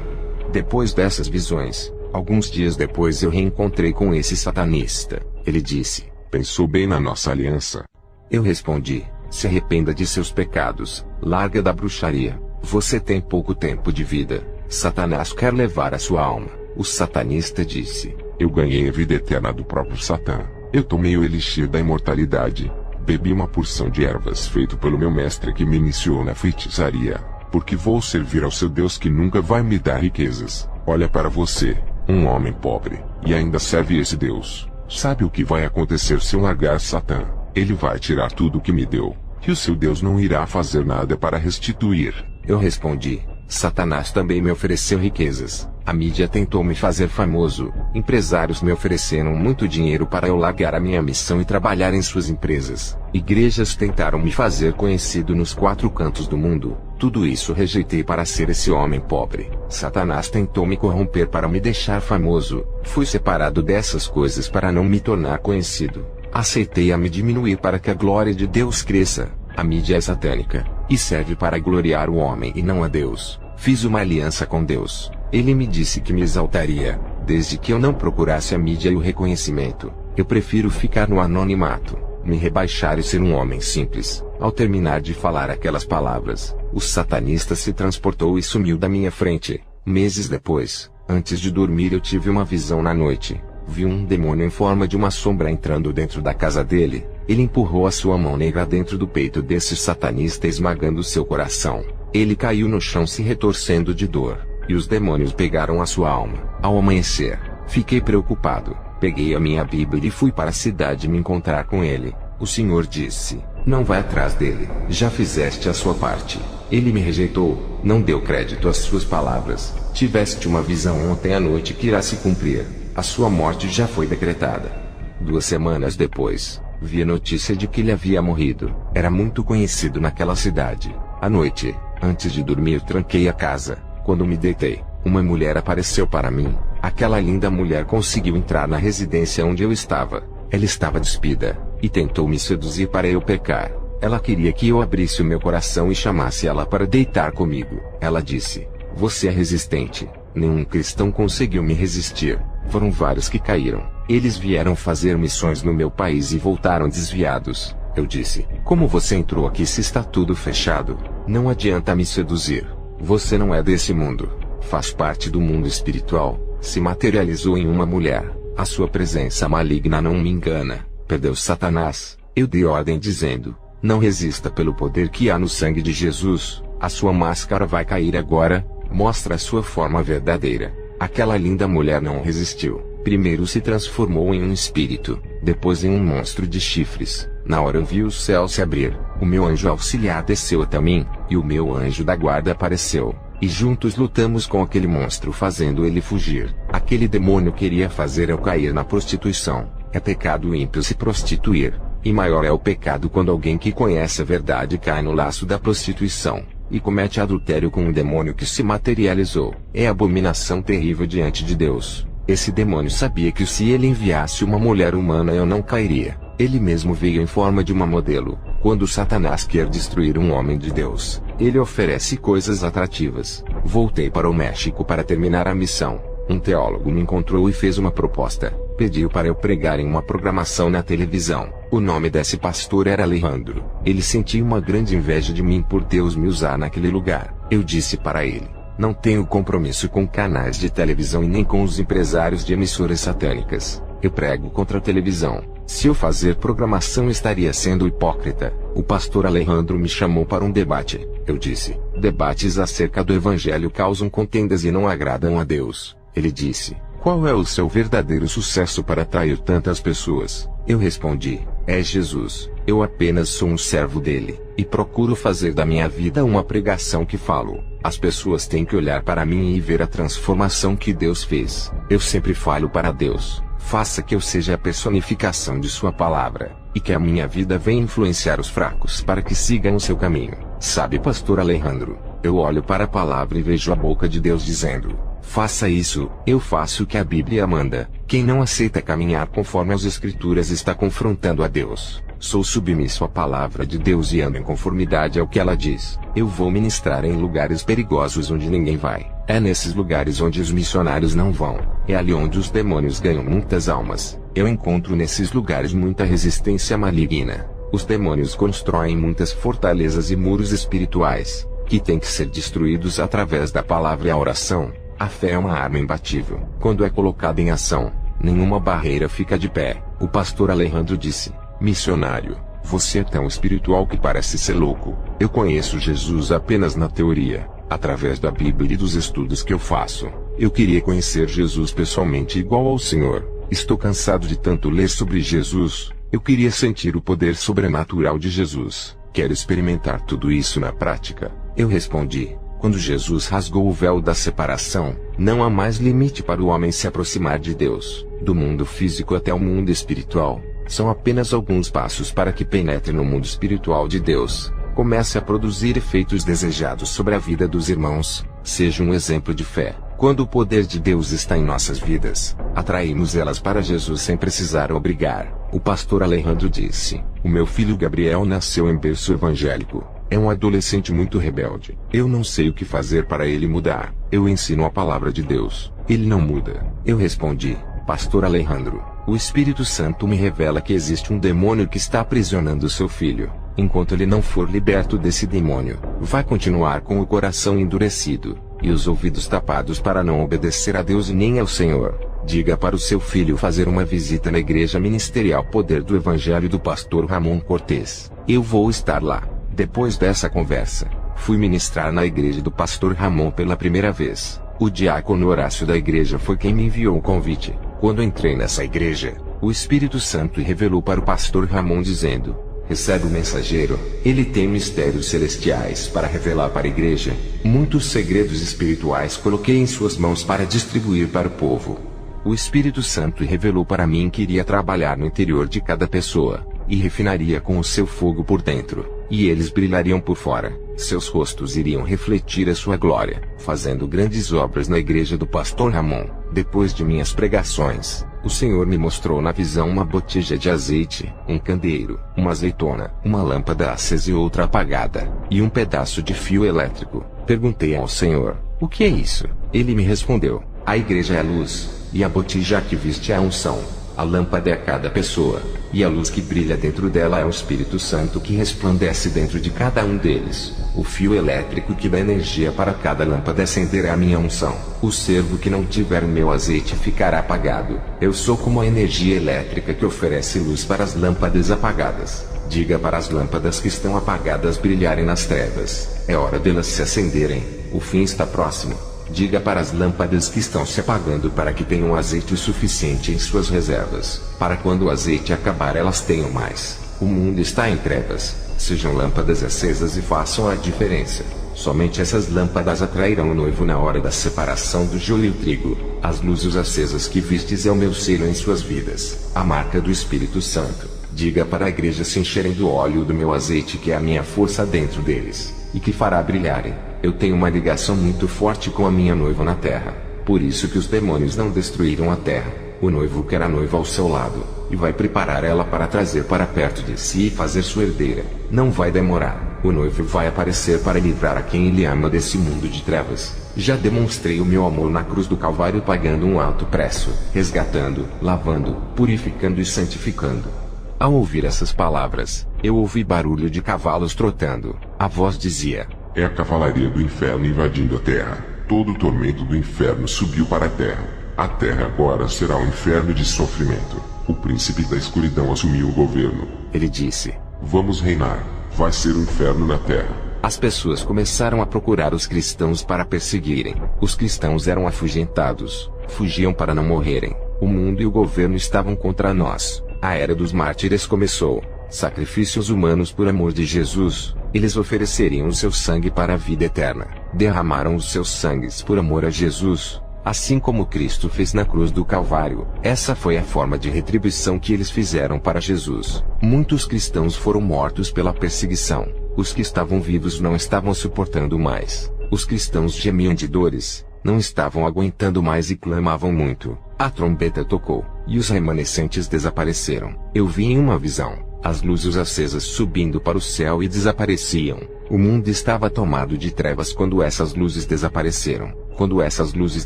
Speaker 1: Depois dessas visões, alguns dias depois eu reencontrei com esse satanista. Ele disse:
Speaker 2: pensou bem na nossa aliança?
Speaker 1: Eu respondi: se arrependa de seus pecados, larga da bruxaria. Você tem pouco tempo de vida. Satanás quer levar a sua alma. O satanista disse:
Speaker 2: eu ganhei a vida eterna do próprio Satã. Eu tomei o elixir da imortalidade. Bebi uma porção de ervas feito pelo meu mestre que me iniciou na feitiçaria. Porque vou servir ao seu Deus que nunca vai me dar riquezas. Olha para você, um homem pobre, e ainda serve esse Deus. Sabe o que vai acontecer se eu largar Satã? Ele vai tirar tudo o que me deu. E o seu Deus não irá fazer nada para restituir.
Speaker 1: Eu respondi: Satanás também me ofereceu riquezas. A mídia tentou me fazer famoso. Empresários me ofereceram muito dinheiro para eu largar a minha missão e trabalhar em suas empresas. Igrejas tentaram me fazer conhecido nos 4 cantos do mundo. Tudo isso rejeitei para ser esse homem pobre. Satanás tentou me corromper para me deixar famoso. Fui separado dessas coisas para não me tornar conhecido. Aceitei a me diminuir para que a glória de Deus cresça. A mídia é satânica e serve para gloriar o homem e não a Deus. Fiz uma aliança com Deus. Ele me disse que me exaltaria, desde que eu não procurasse a mídia e o reconhecimento. Eu prefiro ficar no anonimato, me rebaixar e ser um homem simples. Ao terminar de falar aquelas palavras, o satanista se transportou e sumiu da minha frente. Meses depois, antes de dormir, eu tive uma visão na noite. Vi um demônio em forma de uma sombra entrando dentro da casa dele. Ele empurrou a sua mão negra dentro do peito desse satanista, esmagando seu coração. Ele caiu no chão se retorcendo de dor, e os demônios pegaram a sua alma. Ao amanhecer, fiquei preocupado. Peguei a minha Bíblia e fui para a cidade me encontrar com ele. O Senhor disse: não vai atrás dele, já fizeste a sua parte. Ele me rejeitou, não deu crédito às suas palavras. Tiveste uma visão ontem à noite que irá se cumprir. A sua morte já foi decretada. 2 semanas depois, vi a notícia de que ele havia morrido. Era muito conhecido naquela cidade. À noite, antes de dormir, tranquei a casa. Quando me deitei, uma mulher apareceu para mim. Aquela linda mulher conseguiu entrar na residência onde eu estava. Ela estava despida, e tentou me seduzir para eu pecar. Ela queria que eu abrisse o meu coração e chamasse ela para deitar comigo. Ela disse: você é resistente. Nenhum cristão conseguiu me resistir. Foram vários que caíram. Eles vieram fazer missões no meu país e voltaram desviados. Eu disse: como você entrou aqui se está tudo fechado? Não adianta me seduzir. Você não é desse mundo. Faz parte do mundo espiritual. Se materializou em uma mulher. A sua presença maligna não me engana. Perdeu Satanás. Eu dei ordem dizendo: não resista pelo poder que há no sangue de Jesus. A sua máscara vai cair agora. Mostra a sua forma verdadeira. Aquela linda mulher não resistiu. Primeiro se transformou em um espírito, depois em um monstro de chifres. Na hora eu vi o céu se abrir. O meu anjo auxiliar desceu até mim, e o meu anjo da guarda apareceu. E juntos lutamos com aquele monstro, fazendo ele fugir. Aquele demônio queria fazer eu cair na prostituição. É pecado ímpio se prostituir. E maior é o pecado quando alguém que conhece a verdade cai no laço da prostituição e comete adultério com um demônio que se materializou. É abominação terrível diante de Deus. Esse demônio sabia que se ele enviasse uma mulher humana eu não cairia. Ele mesmo veio em forma de uma modelo. Quando Satanás quer destruir um homem de Deus, ele oferece coisas atrativas. Voltei para o México para terminar a missão. Um teólogo me encontrou e fez uma proposta. Pediu para eu pregar em uma programação na televisão. O nome desse pastor era Alejandro. Ele sentia uma grande inveja de mim por Deus me usar naquele lugar. Eu disse para ele: não tenho compromisso com canais de televisão e nem com os empresários de emissoras satânicas. Eu prego contra a televisão. Se eu fazer programação estaria sendo hipócrita. O pastor Alejandro me chamou para um debate. Eu disse: debates acerca do evangelho causam contendas e não agradam a Deus. Ele disse: qual é o seu verdadeiro sucesso para atrair tantas pessoas? Eu respondi: é Jesus. Eu apenas sou um servo dele, e procuro fazer da minha vida uma pregação que falo. As pessoas têm que olhar para mim e ver a transformação que Deus fez. Eu sempre falo para Deus: faça que eu seja a personificação de sua palavra, e que a minha vida venha influenciar os fracos para que sigam o seu caminho. Sabe, pastor Alejandro, eu olho para a palavra e vejo a boca de Deus dizendo: faça isso. Eu faço o que a Bíblia manda. Quem não aceita caminhar conforme as Escrituras está confrontando a Deus. Sou submisso à palavra de Deus e ando em conformidade ao que ela diz. Eu vou ministrar em lugares perigosos onde ninguém vai. É nesses lugares onde os missionários não vão. É ali onde os demônios ganham muitas almas. Eu encontro nesses lugares muita resistência maligna. Os demônios constroem muitas fortalezas e muros espirituais, que têm que ser destruídos através da palavra e a oração. A fé é uma arma imbatível. Quando é colocada em ação, nenhuma barreira fica de pé. O pastor Alejandro disse: missionário, você é tão espiritual que parece ser louco. Eu conheço Jesus apenas na teoria, através da Bíblia e dos estudos que eu faço. Eu queria conhecer Jesus pessoalmente igual ao Senhor. Estou cansado de tanto ler sobre Jesus. Eu queria sentir o poder sobrenatural de Jesus. Quero experimentar tudo isso na prática. Eu respondi: quando Jesus rasgou o véu da separação, não há mais limite para o homem se aproximar de Deus. Do mundo físico até o mundo espiritual, são apenas alguns passos para que penetre no mundo espiritual de Deus. Comece a produzir efeitos desejados sobre a vida dos irmãos. Seja um exemplo de fé. Quando o poder de Deus está em nossas vidas, atraímos elas para Jesus sem precisar obrigar. O pastor Alejandro disse: o meu filho Gabriel nasceu em berço evangélico. É um adolescente muito rebelde. Eu não sei o que fazer para ele mudar. Eu ensino a palavra de Deus. Ele não muda. Eu respondi: pastor Alejandro, o Espírito Santo me revela que existe um demônio que está aprisionando seu filho. Enquanto ele não for liberto desse demônio, vai continuar com o coração endurecido e os ouvidos tapados para não obedecer a Deus e nem ao Senhor. Diga para o seu filho fazer uma visita na Igreja Ministerial Poder do Evangelho do pastor Ramon Cortez. Eu vou estar lá. Depois dessa conversa, fui ministrar na igreja do pastor Ramon pela primeira vez. O diácono Horácio da igreja foi quem me enviou o convite. Quando entrei nessa igreja, o Espírito Santo revelou para o pastor Ramon dizendo: recebe o mensageiro, ele tem mistérios celestiais para revelar para a igreja. Muitos segredos espirituais coloquei em suas mãos para distribuir para o povo. O Espírito Santo revelou para mim que iria trabalhar no interior de cada pessoa, e refinaria com o seu fogo por dentro, e eles brilhariam por fora. Seus rostos iriam refletir a sua glória, fazendo grandes obras na igreja do pastor Ramon. Depois de minhas pregações, o Senhor me mostrou na visão uma botija de azeite, um candeeiro, uma azeitona, uma lâmpada acesa e outra apagada, e um pedaço de fio elétrico. Perguntei ao Senhor: o que é isso? Ele me respondeu: a igreja é a luz. e a botija que viste é a unção. A lâmpada é cada pessoa, e a luz que brilha dentro dela é o Espírito Santo que resplandece dentro de cada um deles. O fio elétrico que dá energia para cada lâmpada acender é a minha unção. O servo que não tiver meu azeite ficará apagado. Eu sou como a energia elétrica que oferece luz para as lâmpadas apagadas. Diga para as lâmpadas que estão apagadas brilharem nas trevas. É hora delas se acenderem. O fim está próximo. Diga para as lâmpadas que estão se apagando para que tenham azeite suficiente em suas reservas, para quando o azeite acabar elas tenham mais. O mundo está em trevas. Sejam lâmpadas acesas e façam a diferença. Somente essas lâmpadas atrairão o noivo na hora da separação do joio e o trigo. As luzes acesas que vistes é o meu selo em suas vidas, a marca do Espírito Santo. Diga para a igreja se encherem do óleo do meu azeite, que é a minha força dentro deles, e que fará brilharem. Eu tenho uma ligação muito forte com a minha noiva na terra. Por isso que os demônios não destruíram a terra. O noivo quer a noiva ao seu lado, e vai preparar ela para trazer para perto de si e fazer sua herdeira. Não vai demorar. O noivo vai aparecer para livrar a quem ele ama desse mundo de trevas. Já demonstrei o meu amor na cruz do Calvário pagando um alto preço, resgatando, lavando, purificando e santificando. Ao ouvir essas palavras, eu ouvi barulho de cavalos trotando. A voz dizia:
Speaker 2: É a cavalaria do inferno invadindo a terra. Todo o tormento do inferno subiu para a terra. A terra agora será um inferno de sofrimento. O príncipe da escuridão assumiu o governo.
Speaker 1: Ele disse:
Speaker 2: Vamos reinar. Vai ser um inferno na terra.
Speaker 1: As pessoas começaram a procurar os cristãos para perseguirem. Os cristãos eram afugentados, fugiam para não morrerem. O mundo e o governo estavam contra nós. A era dos mártires começou. Sacrifícios humanos por amor de Jesus. Eles ofereceriam o seu sangue para a vida eterna. Derramaram os seus sangues por amor a Jesus, assim como Cristo fez na cruz do Calvário. Essa foi a forma de retribuição que eles fizeram para Jesus. Muitos cristãos foram mortos pela perseguição. Os que estavam vivos não estavam suportando mais. Os cristãos gemiam de dores, não estavam aguentando mais e clamavam muito. A trombeta tocou, e os remanescentes desapareceram. Eu vi em uma visão as luzes acesas subindo para o céu e desapareciam. O mundo estava tomado de trevas quando essas luzes desapareceram. Quando essas luzes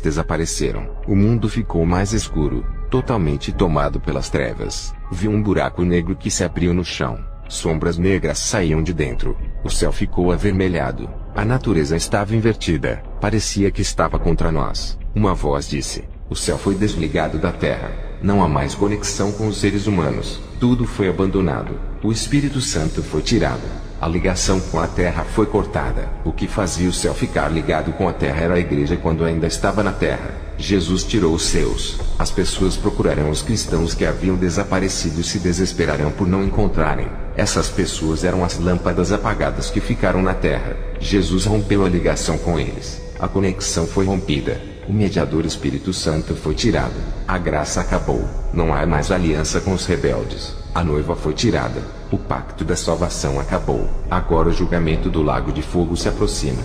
Speaker 1: desapareceram, o mundo ficou mais escuro, totalmente tomado pelas trevas. Vi um buraco negro que se abriu no chão. Sombras negras saíam de dentro. O céu ficou avermelhado. A natureza estava invertida. Parecia que estava contra nós. Uma voz disse: O céu foi desligado da terra. Não há mais conexão com os seres humanos. Tudo foi abandonado. O Espírito Santo foi tirado. A ligação com a terra foi cortada. O que fazia o céu ficar ligado com a terra era a igreja quando ainda estava na terra. Jesus tirou os seus. As pessoas procurarão os cristãos que haviam desaparecido e se desesperarão por não encontrarem. Essas pessoas eram as lâmpadas apagadas que ficaram na terra. Jesus rompeu a ligação com eles. A conexão foi rompida. O mediador Espírito Santo foi tirado. A graça acabou. Não há mais aliança com os rebeldes. A noiva foi tirada. O pacto da salvação acabou. Agora o julgamento do lago de fogo se aproxima.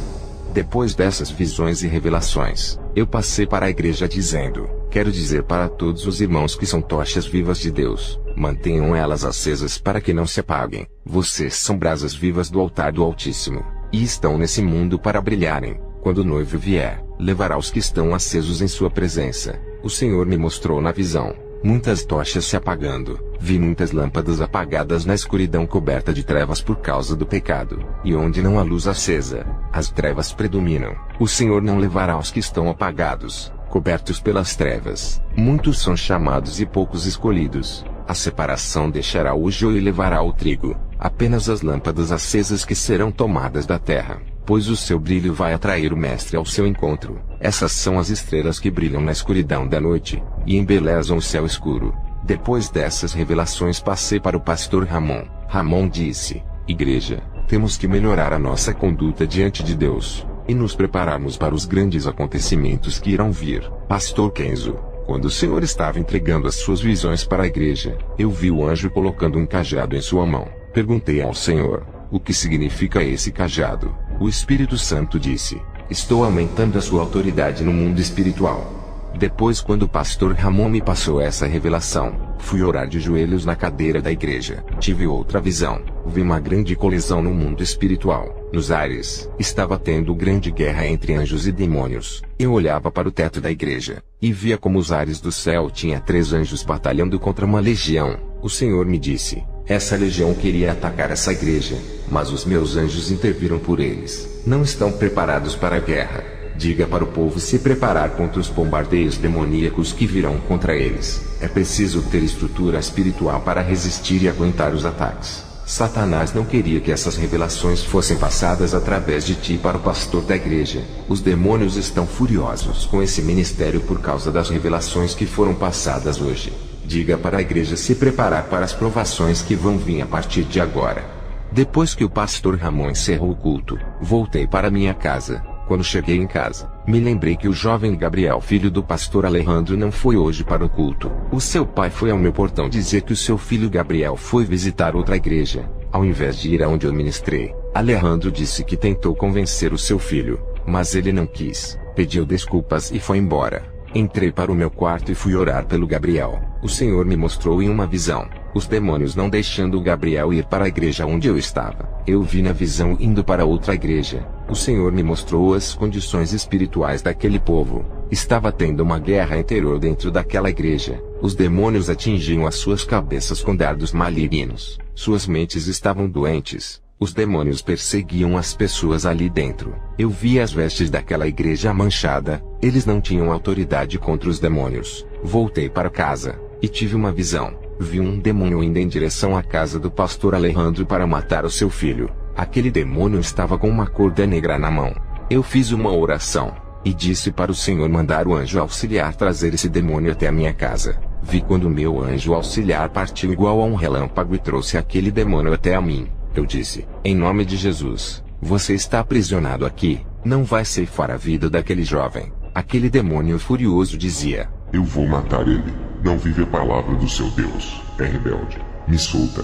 Speaker 1: Depois dessas visões e revelações, eu passei para a igreja dizendo: Quero dizer para todos os irmãos que são tochas vivas de Deus, mantenham elas acesas para que não se apaguem. Vocês são brasas vivas do altar do Altíssimo, e estão nesse mundo para brilharem. Quando o noivo vier, levará os que estão acesos em sua presença. O Senhor me mostrou na visão muitas tochas se apagando. Vi muitas lâmpadas apagadas na escuridão coberta de trevas por causa do pecado. E onde não há luz acesa, as trevas predominam. O Senhor não levará os que estão apagados, cobertos pelas trevas. Muitos são chamados e poucos escolhidos. A separação deixará o joio e levará o trigo. Apenas as lâmpadas acesas que serão tomadas da terra, pois o seu brilho vai atrair o Mestre ao seu encontro. Essas são as estrelas que brilham na escuridão da noite, e embelezam o céu escuro. Depois dessas revelações passei para o pastor Ramon. Ramon disse: Igreja, temos que melhorar a nossa conduta diante de Deus, e nos prepararmos para os grandes acontecimentos que irão vir. Pastor Kenzo, quando o Senhor estava entregando as suas visões para a igreja, eu vi o anjo colocando um cajado em sua mão. Perguntei ao Senhor: o que significa esse cajado? O Espírito Santo disse: Estou aumentando a sua autoridade no mundo espiritual. Depois, quando o pastor Ramon me passou essa revelação, fui orar de joelhos na cadeira da igreja. Tive outra visão. vi uma grande colisão no mundo espiritual. Nos ares, estava tendo grande guerra entre anjos e demônios. Eu olhava para o teto da igreja, e via como os ares do céu tinha 3 anjos batalhando contra uma legião. O Senhor me disse, essa legião queria atacar essa igreja, mas os meus anjos interviram por eles. Não estão preparados para a guerra. Diga para o povo se preparar contra os bombardeios demoníacos que virão contra eles. É preciso ter estrutura espiritual para resistir e aguentar os ataques. Satanás não queria que essas revelações fossem passadas através de ti para o pastor da igreja. Os demônios estão furiosos com esse ministério por causa das revelações que foram passadas hoje. Diga para a igreja se preparar para as provações que vão vir a partir de agora. Depois que o pastor Ramon encerrou o culto, voltei para minha casa. Quando cheguei em casa, me lembrei que o jovem Gabriel, filho do pastor Alejandro, não foi hoje para o culto. O seu pai foi ao meu portão dizer que o seu filho Gabriel foi visitar outra igreja, ao invés de ir aonde eu ministrei. Alejandro disse que tentou convencer o seu filho, mas ele não quis, pediu desculpas e foi embora. Entrei para o meu quarto e fui orar pelo Gabriel. O Senhor me mostrou em uma visão os demônios não deixando o Gabriel ir para a igreja onde eu estava. Eu vi na visão indo para outra igreja. O Senhor me mostrou as condições espirituais daquele povo. Estava tendo uma guerra interior dentro daquela igreja. Os demônios atingiam as suas cabeças com dardos malignos. Suas mentes estavam doentes. Os demônios perseguiam as pessoas ali dentro. Eu vi as vestes daquela igreja manchada. Eles não tinham autoridade contra os demônios. Voltei para casa e tive uma visão. Vi um demônio indo em direção à casa do pastor Alejandro para matar o seu filho. Aquele demônio estava com uma corda negra na mão. Eu fiz uma oração e disse para o Senhor mandar o anjo auxiliar trazer esse demônio até a minha casa. Vi quando meu anjo auxiliar partiu igual a um relâmpago e trouxe aquele demônio até a mim. Eu disse, em nome de Jesus, você está aprisionado aqui, não vai ceifar a vida daquele jovem. Aquele demônio furioso dizia,
Speaker 2: eu vou matar ele. Não vive a palavra do seu Deus. É rebelde. Me solta.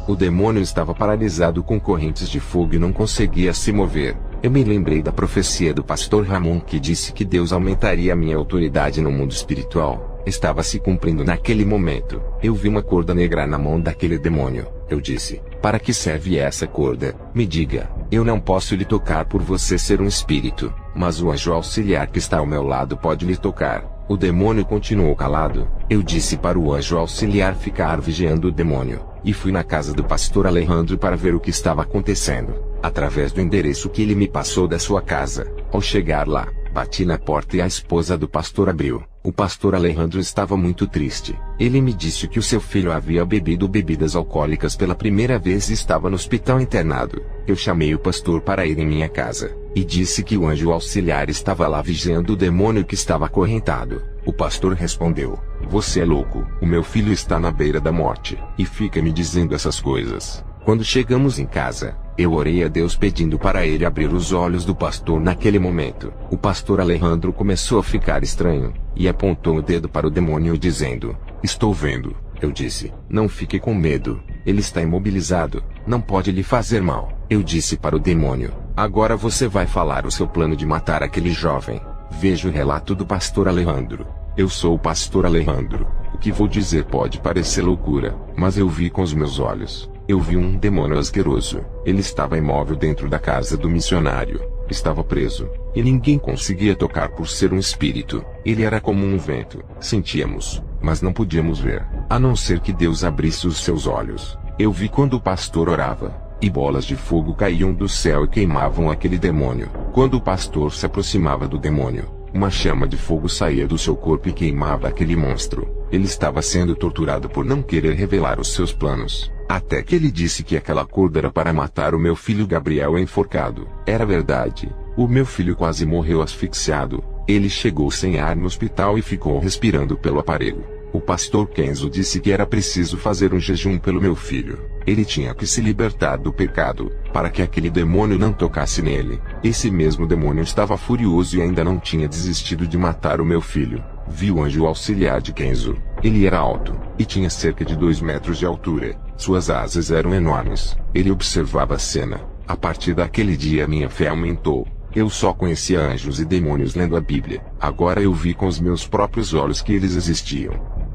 Speaker 1: O demônio estava paralisado com correntes de fogo e não conseguia se mover. Eu me lembrei da profecia do pastor Ramon que disse que Deus aumentaria a minha autoridade no mundo espiritual. Estava se cumprindo naquele momento. Eu vi uma corda negra na mão daquele demônio. Eu disse, para que serve essa corda? Me diga. Eu não posso lhe tocar por você ser um espírito, mas o anjo auxiliar que está ao meu lado pode lhe tocar. O demônio continuou calado. Eu disse para o anjo auxiliar ficar vigiando o demônio, e fui na casa do pastor Alejandro para ver o que estava acontecendo, através do endereço que ele me passou da sua casa. Ao chegar lá, bati na porta e a esposa do pastor abriu. O pastor Alejandro estava muito triste. Ele me disse que o seu filho havia bebido bebidas alcoólicas pela primeira vez e estava no hospital internado. Eu chamei o pastor para ir em minha casa, e disse que o anjo auxiliar estava lá vigiando o demônio que estava acorrentado. O pastor respondeu, você é louco, o meu filho está na beira da morte, e fica me dizendo essas coisas. Quando chegamos em casa, eu orei a Deus pedindo para ele abrir os olhos do pastor naquele momento. O pastor Alejandro começou a ficar estranho, e apontou o dedo para o demônio dizendo, estou vendo. Eu disse, não fique com medo, ele está imobilizado, não pode lhe fazer mal. Eu disse para o demônio, agora você vai falar o seu plano de matar aquele jovem. Veja o relato do pastor Alejandro. Eu sou o pastor Alejandro. O que vou dizer pode parecer loucura, mas eu vi com os meus olhos. Eu vi um demônio asqueroso. Ele estava imóvel dentro da casa do missionário. Estava preso, e ninguém conseguia tocar por ser um espírito. Ele era como um vento. Sentíamos, mas não podíamos ver, a não ser que Deus abrisse os seus olhos. Eu vi quando o pastor orava, e bolas de fogo caíam do céu e queimavam aquele demônio. Quando o pastor se aproximava do demônio, uma chama de fogo saía do seu corpo e queimava aquele monstro. Ele estava sendo torturado por não querer revelar os seus planos. Até que ele disse que aquela corda era para matar o meu filho Gabriel enforcado. Era verdade. O meu filho quase morreu asfixiado. Ele chegou sem ar no hospital e ficou respirando pelo aparelho. O pastor Kenzo disse que era preciso fazer um jejum pelo meu filho. Ele tinha que se libertar do pecado, para que aquele demônio não tocasse nele. Esse mesmo demônio estava furioso e ainda não tinha desistido de matar o meu filho. Vi o anjo auxiliar de Kenzo. Ele era alto, e tinha cerca de 2 metros de altura. Suas asas eram enormes. Ele observava a cena. A partir daquele dia minha fé aumentou. Eu só conhecia anjos e demônios lendo a Bíblia. Agora eu vi com os meus próprios olhos que eles existiam.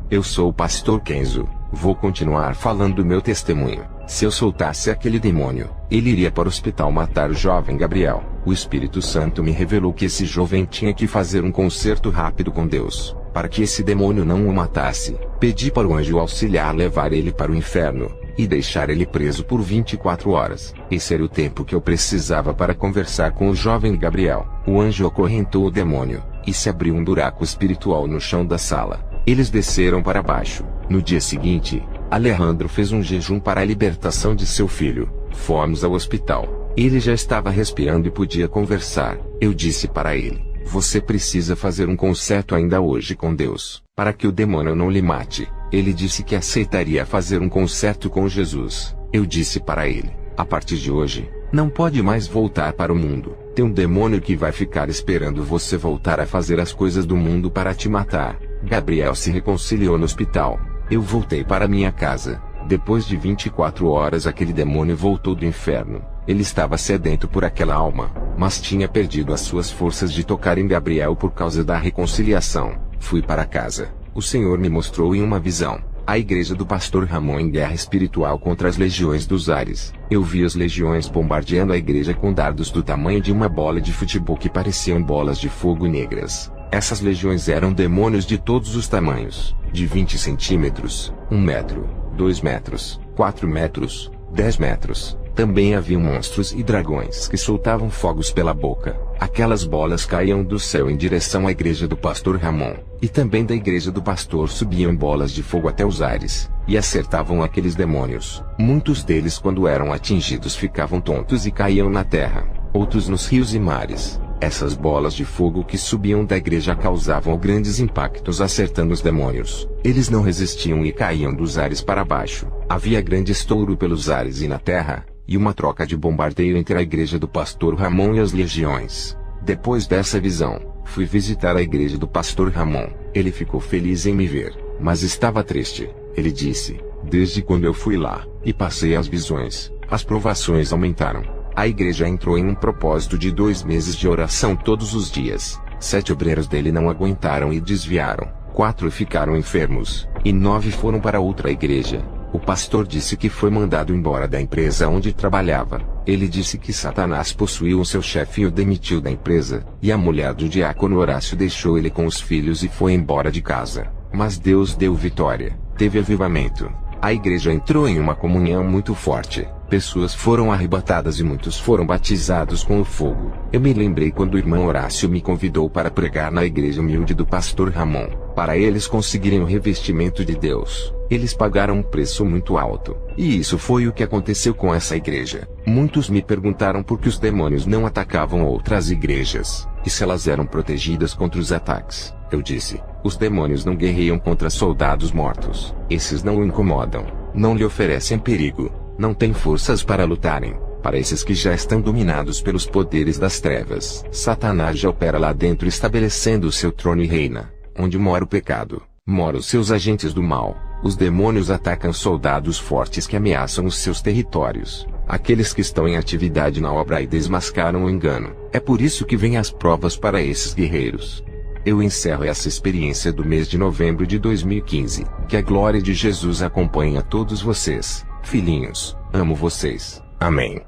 Speaker 1: Eu sou o pastor Kenzo. Vou continuar falando do meu testemunho. Se eu soltasse aquele demônio, ele iria para o hospital matar o jovem Gabriel. O Espírito Santo me revelou que esse jovem tinha que fazer um concerto rápido com Deus, para que esse demônio não o matasse. Pedi para o anjo auxiliar levar ele para o inferno, e deixar ele preso por 24 horas. Esse era o tempo que eu precisava para conversar com o jovem Gabriel. O anjo acorrentou o demônio, e se abriu um buraco espiritual no chão da sala. Eles desceram para baixo. No dia seguinte, Alejandro fez um jejum para a libertação de seu filho. Fomos ao hospital. Ele já estava respirando e podia conversar. Eu disse para ele: você precisa fazer um concerto ainda hoje com Deus, para que o demônio não lhe mate. Ele disse que aceitaria fazer um concerto com Jesus. Eu disse para ele: a partir de hoje, não pode mais voltar para o mundo. Tem um demônio que vai ficar esperando você voltar a fazer as coisas do mundo para te matar. Gabriel se reconciliou no hospital. Eu voltei para minha casa. Depois de 24 horas aquele demônio voltou do inferno. Ele estava sedento por aquela alma, mas tinha perdido as suas forças de tocar em Gabriel por causa da reconciliação. Fui para casa. O Senhor me mostrou em uma visão a igreja do pastor Ramon em guerra espiritual contra as legiões dos ares. Eu vi as legiões bombardeando a igreja com dardos do tamanho de uma bola de futebol que pareciam bolas de fogo negras. Essas legiões eram demônios de todos os tamanhos, de 20 centímetros, 1 metro, 2 metros, 4 metros, 10 metros. Também haviam monstros e dragões que soltavam fogos pela boca. Aquelas bolas caíam do céu em direção à igreja do pastor Ramon, e também da igreja do pastor subiam bolas de fogo até os ares, e acertavam aqueles demônios. Muitos deles, quando eram atingidos, ficavam tontos e caíam na terra, outros nos rios e mares. Essas bolas de fogo que subiam da igreja causavam grandes impactos acertando os demônios. Eles não resistiam e caíam dos ares para baixo. Havia grande estouro pelos ares e na terra, e uma troca de bombardeio entre a igreja do pastor Ramon e as legiões. Depois dessa visão, fui visitar a igreja do pastor Ramon. Ele ficou feliz em me ver, mas estava triste. Ele disse: desde quando eu fui lá, e passei as visões, as provações aumentaram. A igreja entrou em um propósito de 2 meses de oração todos os dias. 7 obreiros dele não aguentaram e desviaram. 4 ficaram enfermos, e 9 foram para outra igreja. O pastor disse que foi mandado embora da empresa onde trabalhava. Ele disse que Satanás possuiu o seu chefe e o demitiu da empresa, e a mulher do diácono Horácio deixou ele com os filhos e foi embora de casa. Mas Deus deu vitória. Teve avivamento. A igreja entrou em uma comunhão muito forte. Pessoas foram arrebatadas e muitos foram batizados com o fogo. Eu me lembrei quando o irmão Horácio me convidou para pregar na igreja humilde do pastor Ramon, para eles conseguirem o revestimento de Deus. Eles pagaram um preço muito alto. E isso foi o que aconteceu com essa igreja. Muitos me perguntaram por que os demônios não atacavam outras igrejas, e se elas eram protegidas contra os ataques. Eu disse: os demônios não guerreiam contra soldados mortos. Esses não o incomodam, não lhe oferecem perigo, não têm forças para lutarem. Para esses que já estão dominados pelos poderes das trevas, Satanás já opera lá dentro, estabelecendo o seu trono e reina. Onde mora o pecado, moram os seus agentes do mal. Os demônios atacam soldados fortes que ameaçam os seus territórios, aqueles que estão em atividade na obra e desmascaram o engano. É por isso que vêm as provas para esses guerreiros. Eu encerro essa experiência do mês de novembro de 2015. Que a glória de Jesus acompanhe a todos vocês. Filhinhos, amo vocês. Amém.